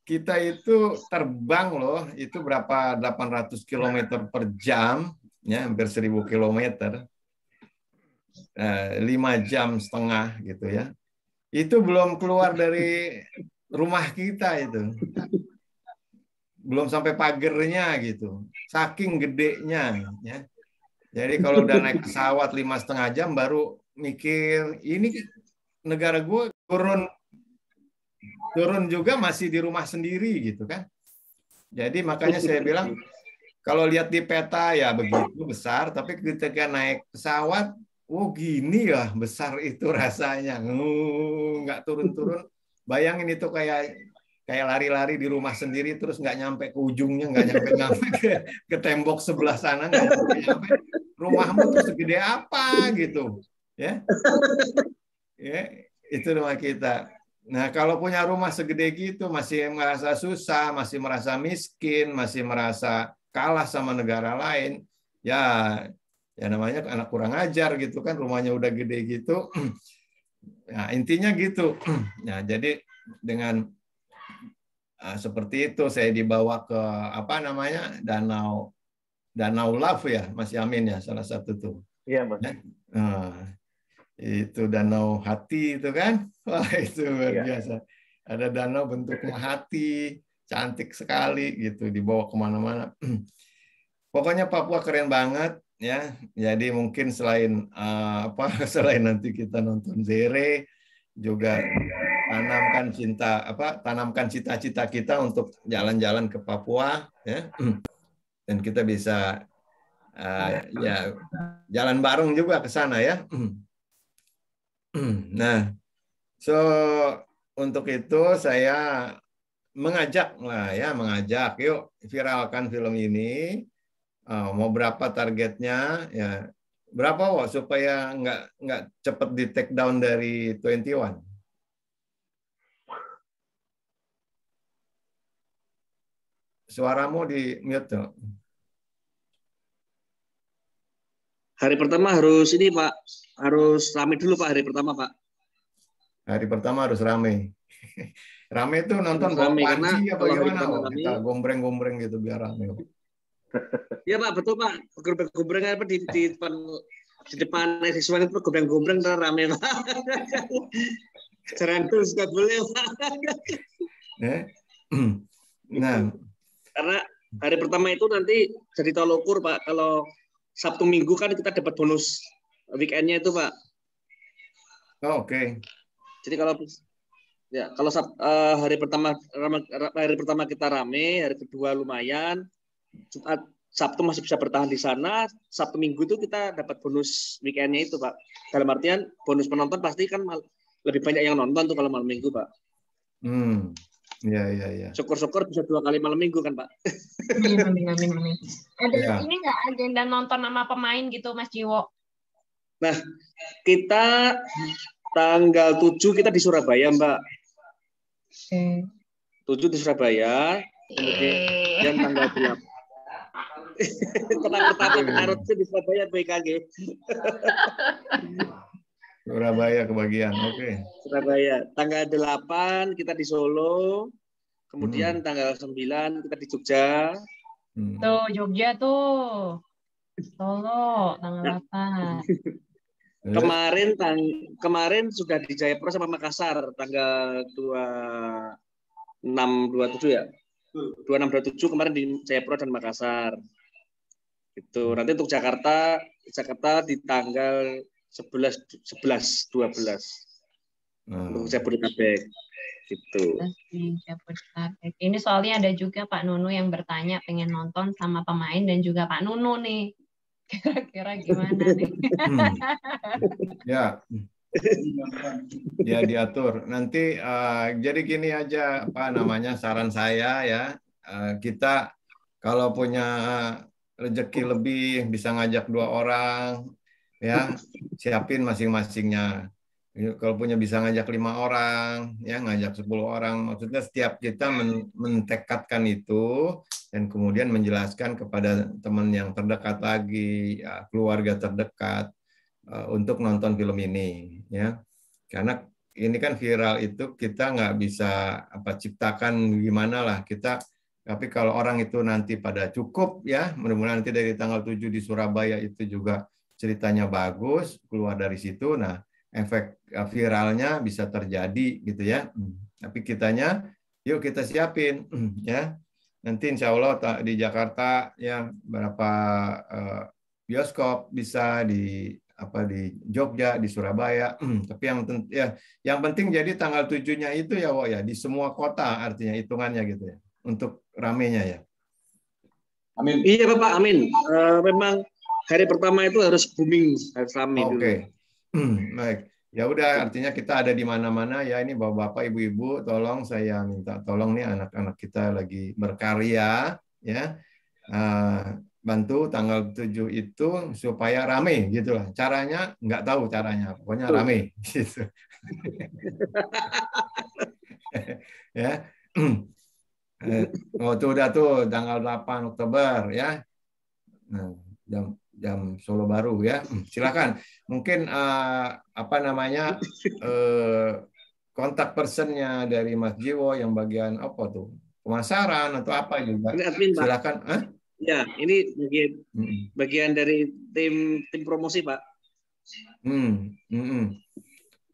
kita itu terbang loh, itu berapa 800 km per jam, ya, hampir 1000 km. 5,5 jam gitu ya. Itu belum keluar dari rumah kita itu. Belum sampai pagernya gitu. Saking gedenya ya. Jadi kalau udah naik pesawat 5,5 jam baru mikir, ini negara gue turun juga masih di rumah sendiri gitu kan. Jadi makanya saya bilang kalau lihat di peta ya begitu besar, tapi ketika naik pesawat, gini ya besar itu rasanya, nggak turun-turun. Bayangin itu kayak lari-lari di rumah sendiri terus nggak nyampe ke ujungnya, nggak nyampe ke tembok sebelah sana, nggak nyampe. Rumahmu tuh segede apa gitu, ya? Ya, itu rumah kita. Nah, kalau punya rumah segede gitu masih merasa susah, masih merasa miskin, masih merasa kalah sama negara lain, ya namanya anak kurang ajar gitu kan, rumahnya udah gede gitu. Nah, intinya gitu. Nah, jadi dengan seperti itu saya dibawa ke apa namanya Danau Love ya Mas Yamin ya salah satu tuh. Iya Mas. Itu danau hati itu kan, wah itu luar biasa. Ada danau bentuknya hati, cantik sekali gitu, dibawa kemana-mana. Pokoknya Papua keren banget ya. Jadi mungkin selain selain nanti kita nonton Zere, juga tanamkan cita-cita kita untuk jalan-jalan ke Papua ya. Dan kita bisa ya jalan bareng juga ke sana ya. Nah, untuk itu saya mengajak yuk viralkan film ini. Mau berapa targetnya ya? Berapa supaya nggak cepet di take down dari 21? Suaramu di mute tuh. Hari pertama harus ini Pak, harus rame dulu Pak hari pertama Pak. Hari pertama harus rame. Rame itu nonton bawa panci apa gimana? Kita gombreng-gombreng gitu biar rame. Iya Pak, betul Pak. Gombreng apa di depan siswa itu gombreng-gombreng terus rame Pak. Cerantus nggak boleh Pak. Nah, karena hari pertama itu nanti jadi tolak ukur Pak. Kalau Sabtu Minggu kan kita dapat bonus weekendnya itu Pak. Oke. Jadi kalau hari pertama kita rame, hari kedua lumayan, Jumat Sabtu masih bisa bertahan di sana, Sabtu Minggu itu kita dapat bonus weekendnya itu Pak. Dalam artian bonus penonton pasti kan lebih banyak yang nonton tuh kalau malam Minggu Pak. Iya. Syukur-syukur bisa 2 kali malam Minggu kan Pak. Amin. Ada ini nggak agenda nonton sama pemain gitu Mas Jiwo? Nah, kita tanggal 7 kita di Surabaya Mbak. 7 di Surabaya, kemudian tanggal 8. Pertama menaruhnya di Surabaya BKG. Surabaya kebagian, oke. Surabaya. Tanggal 8 kita di Solo, kemudian tanggal 9 kita di Jogja. Tuh, Jogja tuh. Solo, tanggal 8. Kemarin sudah di Jayapura sama Makassar, tanggal 26-27 ya. 26-27 kemarin di Jayapura dan Makassar. Itu nanti untuk Jakarta di tanggal 11-12 untuk Jabodetabek gitu. Ini soalnya ada juga Pak Nunu yang bertanya pengen nonton sama pemain dan juga Pak Nunu nih. Kira-kira gimana nih? Ya diatur. Nanti jadi gini aja saran saya ya. Kita kalau punya rezeki lebih bisa ngajak 2 orang ya, siapin masing-masingnya. Kalau punya bisa ngajak 5 orang ya, ngajak 10 orang. Maksudnya setiap kita mentekadkan itu dan kemudian menjelaskan kepada teman yang terdekat lagi, ya, keluarga terdekat untuk nonton film ini ya. Karena ini kan viral itu kita nggak bisa ciptakan gimana lah kita. Tapi kalau orang itu nanti pada cukup ya, mudah-mudahan nanti dari tanggal 7 di Surabaya itu juga ceritanya bagus, keluar dari situ, nah efek viralnya bisa terjadi gitu ya. Tapi kitanya, yuk kita siapin ya. Nanti insya Allah di Jakarta ya berapa bioskop bisa di Jogja, di Surabaya. Tapi yang penting jadi tanggal 7-nya itu ya di semua kota artinya hitungannya gitu ya. Untuk ramenya ya. Amin. Iya Bapak, amin. Memang hari pertama itu harus booming, harus rame dulu. Oke. Baik. Ya udah, artinya kita ada di mana-mana ya. Ini Bapak-bapak, Ibu-ibu, tolong saya minta tolong nih anak-anak kita lagi berkarya ya. Bantu tanggal 7 itu supaya rame gitu lah. Caranya nggak tahu caranya, pokoknya rame gitu. Ya. Tuh udah tuh tanggal 8 Oktober ya. Nah, jam Solo Baru ya. Silakan. Mungkin kontak personnya dari Mas Jiwo yang bagian apa tuh? pemasaran atau apa juga. Ini admin, Pak. Silakan. Ya, ini bagian dari tim promosi, Pak.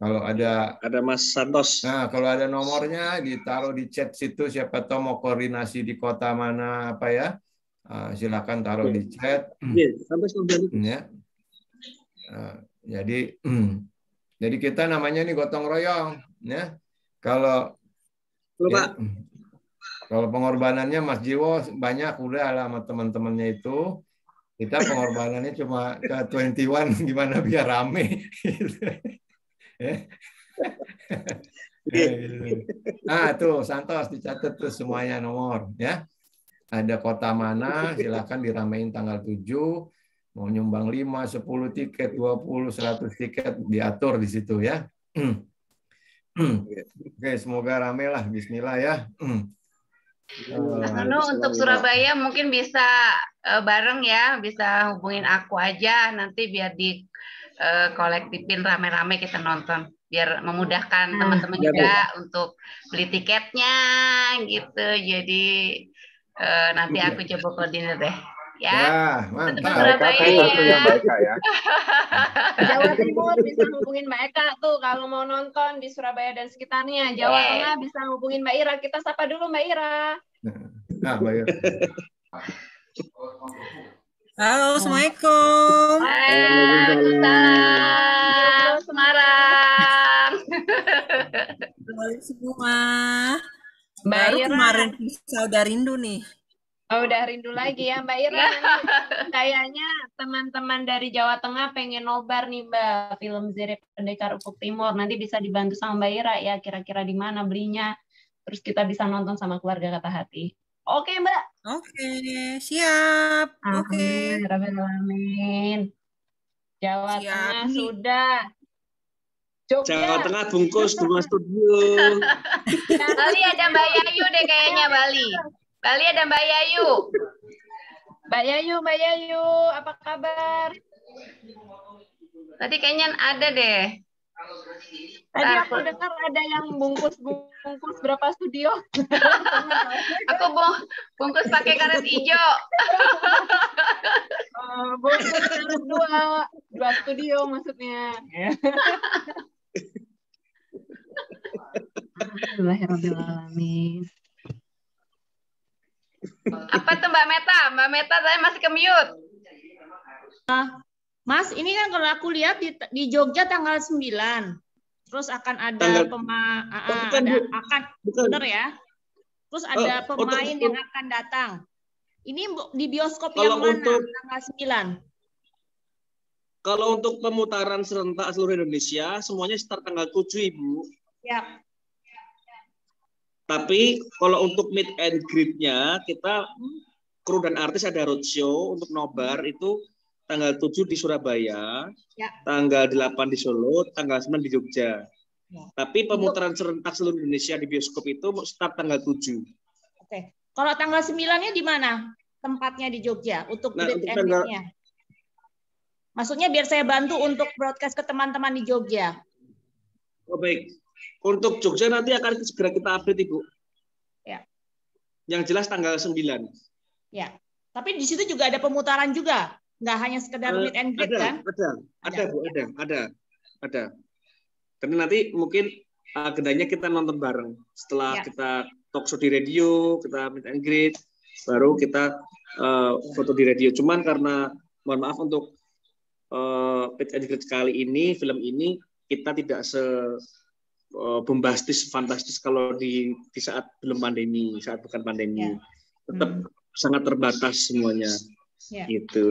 Kalau ada Mas Santos. Nah, kalau ada nomornya ditaruh di chat situ, siapa tahu mau koordinasi di kota mana apa ya. Silakan taruh di chat. Sampai 9 ya. Jadi kita namanya nih gotong royong, ya. Kalau kalau pengorbanannya Mas Jiwo banyak udah lah sama teman-temannya itu. Kita pengorbanannya cuma ke 21 gimana biar rame. Nah, tuh Santos dicatat tuh semuanya nomor ya. Ada kota mana silakan diramein tanggal 7. Mau nyumbang 5, 10 tiket, 20, 100 tiket diatur di situ ya. Oke, semoga rame lah. Bismillah ya. Untuk Surabaya mungkin bisa bareng ya, bisa hubungin aku aja nanti biar di kolektifin rame-rame kita nonton biar memudahkan teman-teman juga untuk beli tiketnya gitu. Jadi nanti aku coba koordinir deh. Ya, mantap. Surabaya. Jawa Timur bisa hubungin Mbak Eka tuh kalau mau nonton di Surabaya dan sekitarnya. Jawa Tengah bisa hubungin Mbak Ira. Kita sapa dulu Mbak Ira. Mbak Ira. Halo, Assalamualaikum. Waalaikumsalam. Semarang. Halo semua. Mbak Baru Ira. kemarin bisa udah rindu nih. Oh, udah rindu lagi ya Mbak Ira. Kayaknya teman-teman dari Jawa Tengah pengen nobar nih Mbak, film Zere Pendekar Ufuk Timur. Nanti bisa dibantu sama Mbak Ira ya, kira-kira di mana belinya. Terus kita bisa nonton sama keluarga Kata Hati. Oke Mbak. Oke, siap. Oke. Alhamdulillah. Jawa Tengah Nih. sudah. Jogja. Jawa Tengah bungkus dua studio. Bali ada Mbak Yayu deh kayaknya Bali. Bali ada Mbak Yayu. Mbak Yayu, apa kabar? Tadi kayaknya ada deh. Tadi aku dengar ada yang bungkus berapa studio. Aku bungkus pakai karet hijau. Bungkus karet dua studio maksudnya. Alhamdulillahirrahmanirrahim. Apa tuh Mbak Meta? Mbak Meta tadi masih ke mute. Mas, ini kan kalau aku lihat di Jogja tanggal 9. Terus akan ada bener ya. Terus ada pemain yang akan datang. Ini di bioskop yang mana tanggal 9? Kalau untuk pemutaran serentak seluruh Indonesia semuanya start tanggal 7, Ibu. Ya. Tapi kalau untuk meet and greet-nya kita kru dan artis ada roadshow untuk nobar itu tanggal 7 di Surabaya, tanggal 8 di Solo, tanggal 9 di Jogja. Tapi pemutaran serentak seluruh Indonesia di bioskop itu start tanggal 7. Oke. Kalau tanggal 9-nya di mana? Tempatnya di Jogja untuk meet and greet-nya. Maksudnya biar saya bantu untuk broadcast ke teman-teman di Jogja. Oh, baik. Untuk Jogja nanti akan segera kita update, Ibu. Ya. Yang jelas tanggal 9. Ya. Tapi di situ juga ada pemutaran juga. Nggak hanya sekedar meet and greet kan? Ada, Bu, ada. Karena nanti mungkin agendanya kita nonton bareng. Setelah kita talk show di radio, kita meet and greet, baru kita foto di radio. Cuman karena, mohon maaf untuk meet and greet kali ini, film ini, kita tidak bombastis, fantastis kalau di saat belum pandemi, saat bukan pandemi. Tetap sangat terbatas semuanya. Gitu.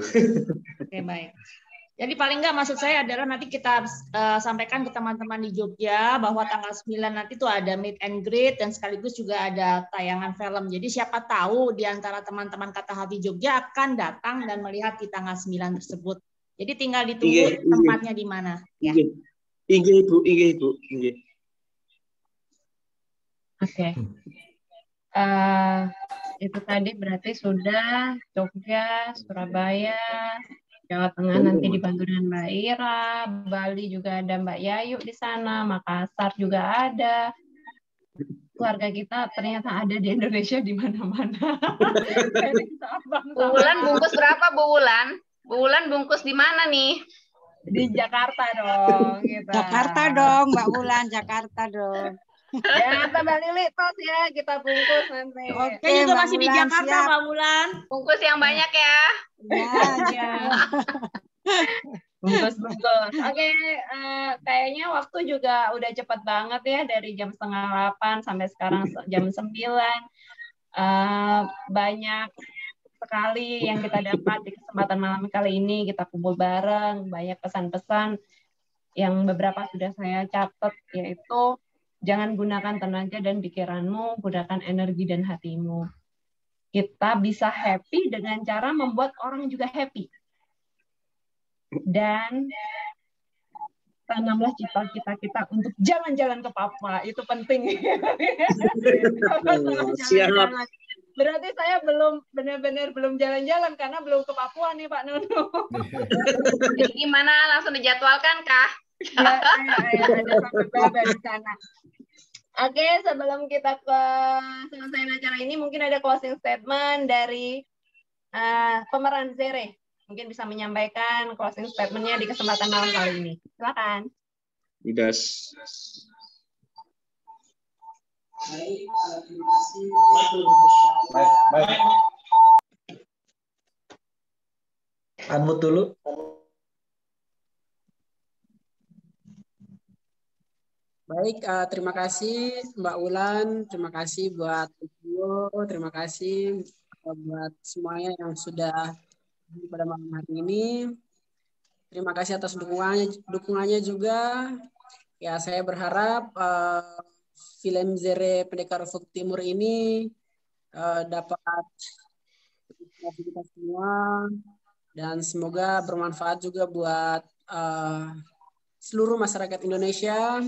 Oke, baik. Jadi paling nggak maksud saya adalah nanti kita sampaikan ke teman-teman di Jogja bahwa tanggal 9 nanti tuh ada meet and greet dan sekaligus juga ada tayangan film. Jadi siapa tahu di antara teman-teman Kata Hati Jogja akan datang dan melihat di tanggal 9 tersebut. Jadi tinggal ditunggu tempatnya di mana. Ya. Ibu. Oke. Itu tadi berarti sudah Jogja, Surabaya, Jawa Tengah nanti dibantu dengan Mbak Ira, Bali juga ada Mbak Yayu di sana, Makassar juga ada. keluarga kita ternyata ada di Indonesia di mana-mana. Bu Wulan bungkus berapa, Bu Wulan? Bu Wulan bungkus di mana nih? Di Jakarta dong. Gitu. Jakarta dong, Mbak Wulan, Jakarta dong. Jakarta Mbak Lili, tos ya kita bungkus nanti. Oke, Saya juga Mbak masih di Wulan, Jakarta, siap. Mbak Wulan. Bungkus yang banyak ya. Ya. Bungkus. Oke, kayaknya waktu juga udah cepet banget ya, dari jam 7:30 sampai sekarang jam 9. Banyak sekali yang kita dapat di kesempatan malam kali ini. Kita kumpul bareng, banyak pesan-pesan yang beberapa sudah saya catat, yaitu jangan gunakan tenaga dan pikiranmu, gunakan energi dan hatimu. Kita bisa happy dengan cara membuat orang juga happy. Dan tanamlah cita-cita kita untuk jalan-jalan ke Papua, itu penting. Siap. Berarti saya benar-benar belum jalan-jalan karena belum ke Papua nih Pak Nunu. Jadi gimana, langsung dijadwalkan kah? Ya, ada sampai di sana. Oke, sebelum kita selesai acara ini, mungkin ada closing statement dari pemeran Zere. Mungkin bisa menyampaikan closing statement-nya di kesempatan malam kali ini. Silakan. Midas. Baik. Unmute dulu. Baik, terima kasih Mbak Wulan, terima kasih buat Bio, terima kasih buat semuanya yang sudah pada malam hari ini. Terima kasih atas dukungannya juga. Ya, saya berharap film Zere Pendekar Ufuk Timur ini dapat kita semua dan semoga bermanfaat juga buat seluruh masyarakat Indonesia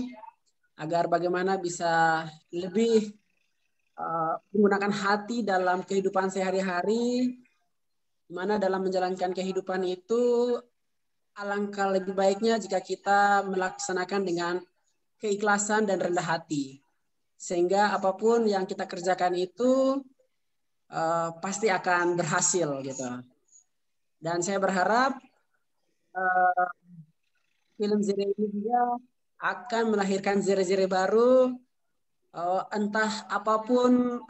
agar bagaimana bisa lebih menggunakan hati dalam kehidupan sehari-hari, di mana dalam menjalankan kehidupan itu alangkah lebih baiknya jika kita melaksanakan dengan keikhlasan dan rendah hati. Sehingga apapun yang kita kerjakan itu pasti akan berhasil gitu. Dan saya berharap film Zere ini juga akan melahirkan Zere-Zere baru, entah apapun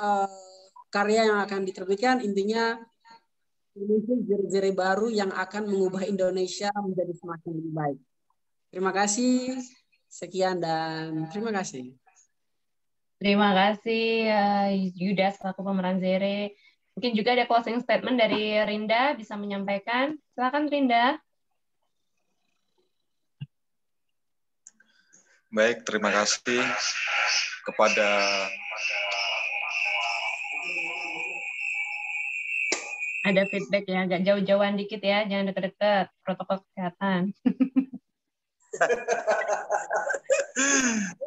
karya yang akan diterbitkan, intinya ini Zere-Zere baru yang akan mengubah Indonesia menjadi semakin lebih baik. Terima kasih, sekian dan terima kasih. Terima kasih Yuda selaku pemeran Zere. Mungkin juga ada closing statement dari Rinda, bisa menyampaikan. Silakan Rinda. Baik, terima kasih kepada ada feedback ya, agak jauh-jauhan dikit ya, jangan deket-deket, protokol kesehatan.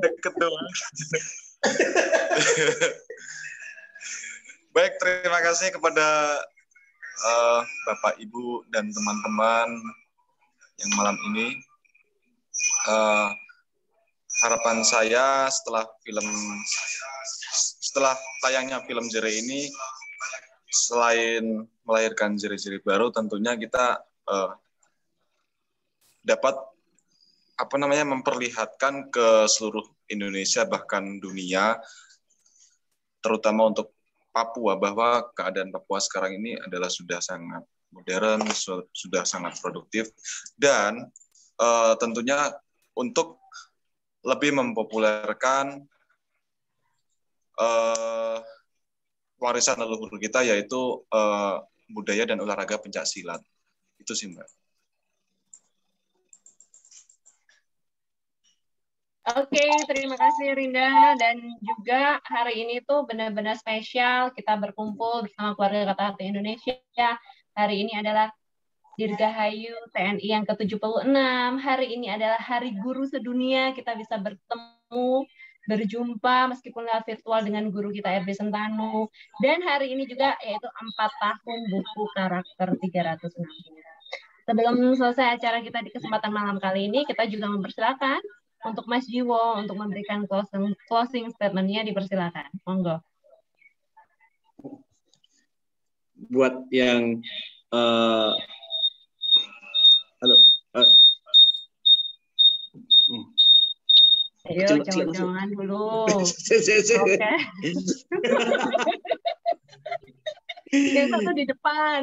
Deket doang. Baik, terima kasih kepada Bapak, Ibu, dan teman-teman yang malam ini. Harapan saya setelah tayangnya film Zere ini, selain melahirkan Zere-Zere baru, tentunya kita dapat memperlihatkan ke seluruh Indonesia bahkan dunia, terutama untuk Papua, bahwa keadaan Papua sekarang ini adalah sudah sangat modern, sudah sangat produktif, dan tentunya untuk lebih mempopulerkan warisan leluhur kita, yaitu budaya dan olahraga pencak silat. Itu sih, Mbak. Oke, terima kasih Rinda. Dan juga hari ini tuh benar-benar spesial, kita berkumpul bersama keluarga Kata Hati Indonesia. Hari ini adalah Dirgahayu TNI yang ke-76. Hari ini adalah Hari Guru Sedunia. Kita bisa bertemu, berjumpa meskipun lewat virtual dengan guru kita RB Sentanu. Dan hari ini juga yaitu 4 tahun buku karakter 360. Sebelum selesai acara kita di kesempatan malam kali ini, kita juga mempersilakan untuk Mas Jiwo untuk memberikan closing statement-nya, dipersilakan. Monggo. Buat yang Ayo, jangan dulu. Oke. Yang satu di depan.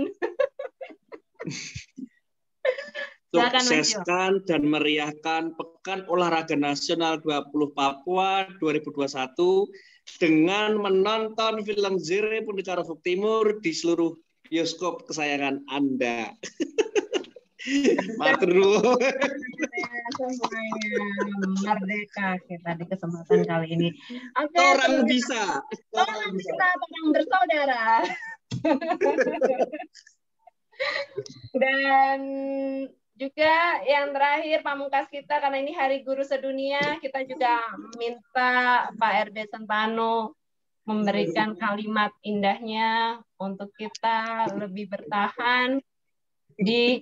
Sukseskan dan meriahkan Pekan Olahraga Nasional 20 Papua 2021 dengan menonton film Zere Pendekar Ufuk Timur di seluruh bioskop kesayangan Anda. Matur nuwun. Semuanya merdeka kita di kesempatan kali ini. Oke, orang bisa. Orang bisa, orang bersaudara. Dan juga yang terakhir pamungkas kita, karena ini Hari Guru Sedunia, kita juga minta Pak RB Sentano memberikan kalimat indahnya untuk kita lebih bertahan di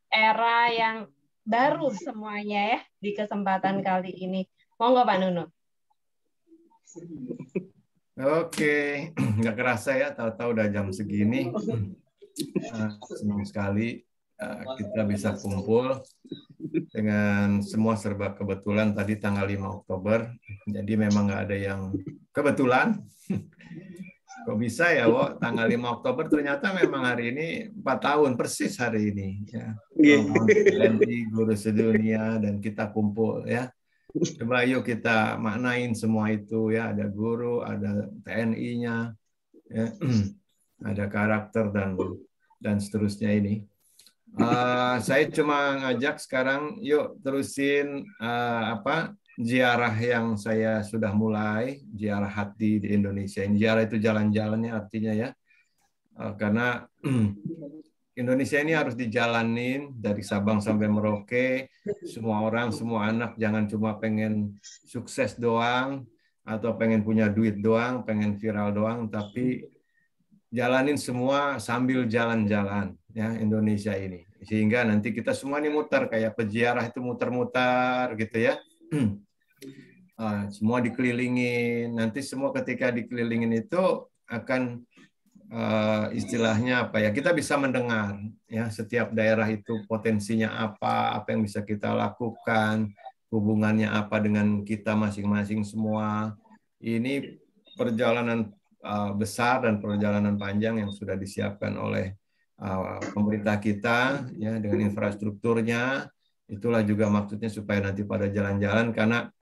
era yang baru semuanya ya di kesempatan kali ini. Monggo Pak Nunu. Oke, nggak kerasa ya, tahu-tahu udah jam segini. Senang sekali kita bisa kumpul dengan semua serba kebetulan tadi tanggal 5 Oktober. Jadi memang nggak ada yang kebetulan. Kok bisa ya, Wo? Tanggal 5 Oktober ternyata memang hari ini 4 tahun persis hari ini. Ya. TNI Guru Sedunia dan kita kumpul ya. Coba yuk kita maknain semua itu ya. Ada guru, ada TNI-nya, ya. Ada karakter dan seterusnya ini. Saya cuma ngajak sekarang yuk terusin ziarah yang saya sudah mulai, ziarah hati di Indonesia. Ziarah itu jalan-jalannya artinya ya. Karena Indonesia ini harus dijalanin dari Sabang sampai Merauke. Semua orang, semua anak jangan cuma pengen sukses doang atau pengen punya duit doang, pengen viral doang, tapi jalanin semua sambil jalan-jalan ya Indonesia ini. Sehingga nanti kita semua ini muter kayak peziarah itu muter-muter gitu ya. Semua dikelilingin. Nanti semua ketika dikelilingin itu akan istilahnya apa ya, kita bisa mendengar ya setiap daerah itu potensinya apa yang bisa kita lakukan, hubungannya apa dengan kita masing-masing semua. Ini perjalanan besar dan perjalanan panjang yang sudah disiapkan oleh pemerintah kita ya dengan infrastrukturnya. Itulah juga maksudnya supaya nanti pada jalan-jalan, karena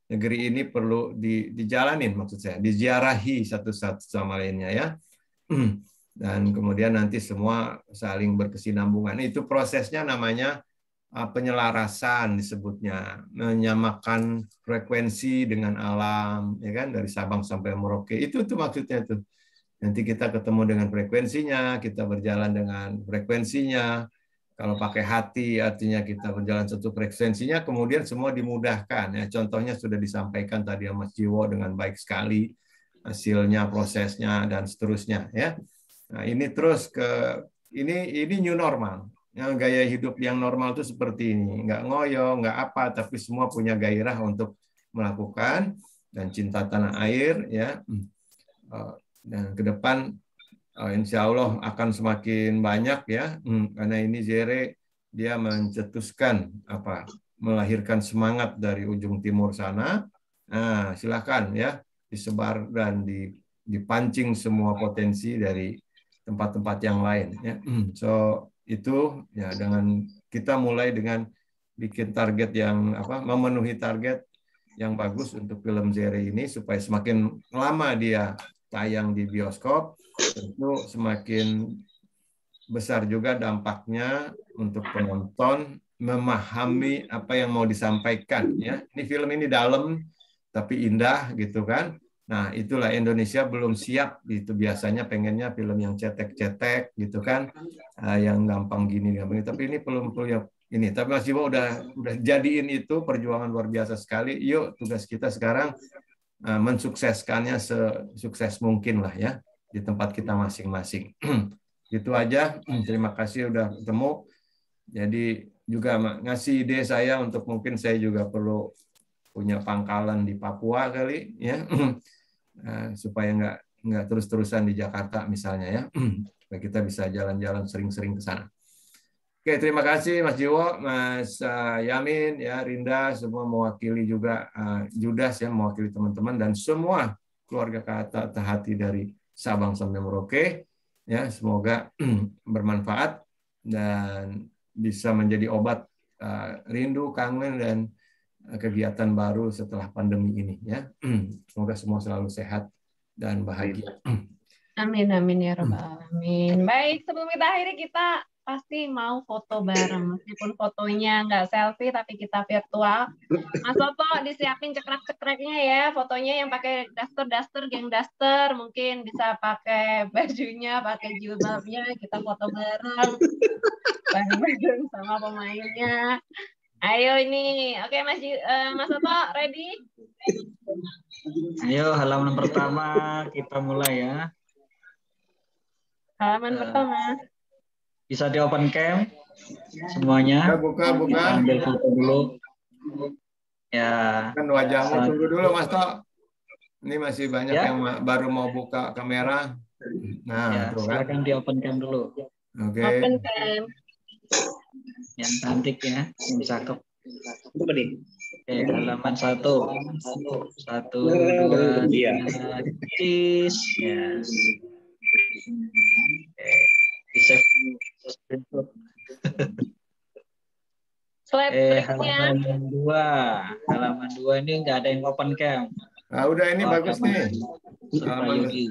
negeri ini perlu dijalanin, maksud saya diziarahi satu sama lainnya ya. Dan kemudian nanti semua saling berkesinambungan. Itu prosesnya namanya penyelarasan disebutnya, menyamakan frekuensi dengan alam ya kan, dari Sabang sampai Merauke. Itu maksudnya itu. Nanti kita ketemu dengan frekuensinya, kita berjalan dengan frekuensinya. Kalau pakai hati artinya kita berjalan satu frekuensinya, kemudian semua dimudahkan ya. Contohnya sudah disampaikan tadi sama Mas Jiwo dengan baik sekali, hasilnya, prosesnya dan seterusnya ya. Nah, ini terus ini new normal. Yang gaya hidup yang normal itu seperti ini, nggak ngoyo, nggak apa, tapi semua punya gairah untuk melakukan dan cinta tanah air ya. Dan ke depan insya Allah akan semakin banyak ya, karena ini Zere dia mencetuskan melahirkan semangat dari ujung timur sana. Nah, silakan ya disebar dan dipancing semua potensi dari tempat-tempat yang lain ya. So itu ya, dengan kita mulai dengan bikin target yang memenuhi target yang bagus untuk film Zere ini, supaya semakin lama dia tayang di bioskop tentu semakin besar juga dampaknya untuk penonton memahami apa yang mau disampaikan ya. Ini film ini dalam tapi indah gitu kan. Nah, itulah Indonesia belum siap gitu, biasanya pengennya film yang cetek-cetek gitu kan, yang gampang gini, tapi ini belum ini. Tapi Mas Jiwo udah jadiin itu perjuangan luar biasa sekali. Yuk, tugas kita sekarang mensukseskannya sesukses mungkin lah ya di tempat kita masing-masing. Gitu aja. Terima kasih udah ketemu. Jadi juga ngasih ide saya untuk mungkin saya juga perlu punya pangkalan di Papua kali ya, supaya nggak terus-terusan di Jakarta misalnya ya, supaya kita bisa jalan-jalan sering-sering ke sana. Oke, terima kasih Mas Jiwo, Mas Yamin, ya Rinda, semua mewakili juga Judas ya, mewakili teman-teman dan semua keluarga Kata Hati dari Sabang sampai Merauke. Ya, semoga bermanfaat dan bisa menjadi obat rindu, kangen dan kegiatan baru setelah pandemi ini ya. Semoga semua selalu sehat dan bahagia. Amin amin ya rabbal alamin. Baik, sebelum kita akhiri kita pasti mau foto bareng, meskipun fotonya nggak selfie tapi kita virtual. Mas Toto disiapin cekrek-cekreknya ya, fotonya yang pakai daster, geng daster, mungkin bisa pakai bajunya, pakai jilbabnya, kita foto bareng, bareng sama pemainnya. Ayo ini, oke Mas Toto ready? Ayo halaman pertama kita mulai ya. Halaman pertama. Bisa di open cam semuanya. Buka. Ambil foto dulu. Ya. Kan wajahmu tunggu dulu Mas Tok. Ini masih banyak yang baru mau buka kamera. Nah, ya, silakan di open cam dulu. Oke. Open cam. Yang cantik ya, yang cakep. Oke, halaman 1. 1, 2, 3. Cheese. Ya. Oke. Di save. Halaman 2 ini nggak ada yang open cam. Nah, udah ini bagus nih. Yogi.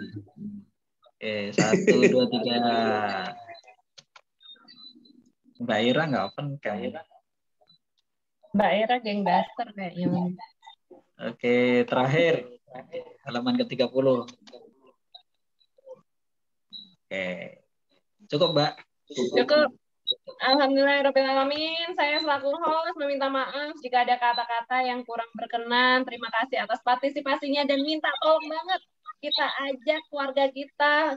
Oke, 1, 2, 3. Mbak Ira nggak open cam. Mbak Ira geng daster kayaknya. Oke, terakhir halaman ke-30. Oke. Cukup, Mbak. Cukup. Alhamdulillahirrahmanirrahim. Saya selaku host meminta maaf jika ada kata-kata yang kurang berkenan. Terima kasih atas partisipasinya dan minta tolong banget kita ajak keluarga kita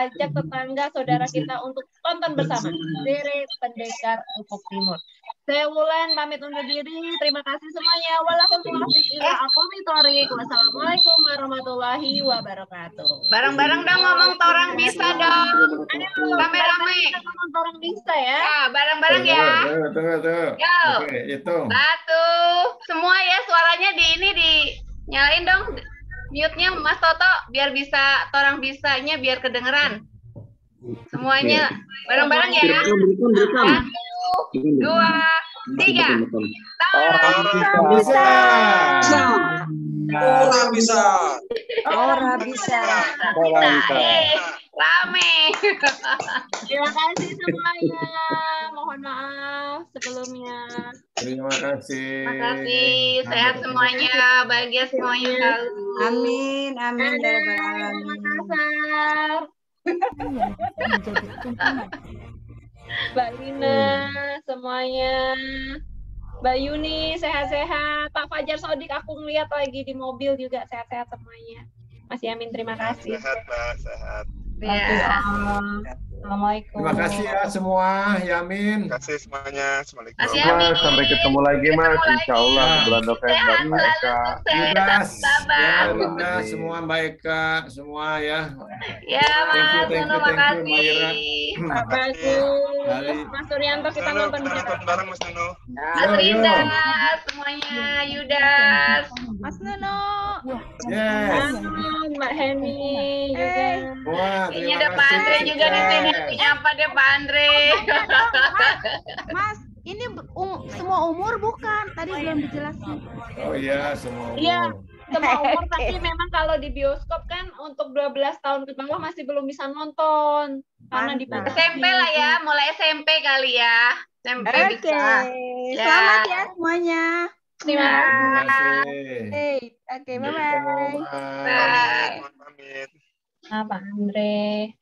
ajak tetangga, saudara kita untuk tonton bersama Zere Pendekar Ufuk Timur. Saya Wulan pamit undur diri. Terima kasih semuanya. Wassalamualaikum warahmatullahi wabarakatuh. Bareng-bareng dong ngomong torang bisa dong. Rame-rame. Ngomong torang bisa ya. Ya, bareng-bareng ya. Tunggu. Yo. Oke, hitung. 1. Semua ya suaranya dinyalain dong. Mute-nya Mas Toto biar bisa torang bisanya biar kedengeran. Semuanya bareng-bareng ya. 1, 2, 3. Orang bisa. Rame. Terima kasih semuanya. Mohon maaf sebelumnya. Terima kasih. Terima kasih. Sehat semuanya, bahagia semuanya selalu. Amin, amin ya rabbal alamin. Mbak Lina, semuanya. Mbak Yuni, sehat-sehat. Pak Fajar Sodik, aku ngeliat lagi di mobil juga, sehat-sehat semuanya. Mas Yamin, terima kasih. Sehat, Mbak, sehat. Ya. Assalamualaikum. Terima kasih ya semua, Yamin. Terima kasih semuanya. Assalamualaikum. Mas, sampai ketemu lagi Mas, insya Allah bulan November. Mbak Eka. Judas, ya, Rinda, semua Mbak Eka, semua ya. Ya, Mas, terima kasih. Mbak Ira. Pak Bagus, Mas Suryanto, kita nonton bareng Mas Nuno. Mas Rinda, semuanya, Yudas. Mas Nuno. Yes. Mbak Heni juga. Wah, ini ada Pak Andre juga di sini. Apa deh Pak Andre? Mas, ini semua umur bukan? Tadi belum dijelasin. Oh iya, semua umur. Iya, semua umur, tapi memang kalau di bioskop kan untuk 12 tahun ke bawah masih belum bisa nonton. Karena di SMP lah ya, mulai SMP kali ya. SMP bisa. Selamat ya semuanya. Terima kasih. Oke, bye-bye. Bye. Pamit. Pak Andre.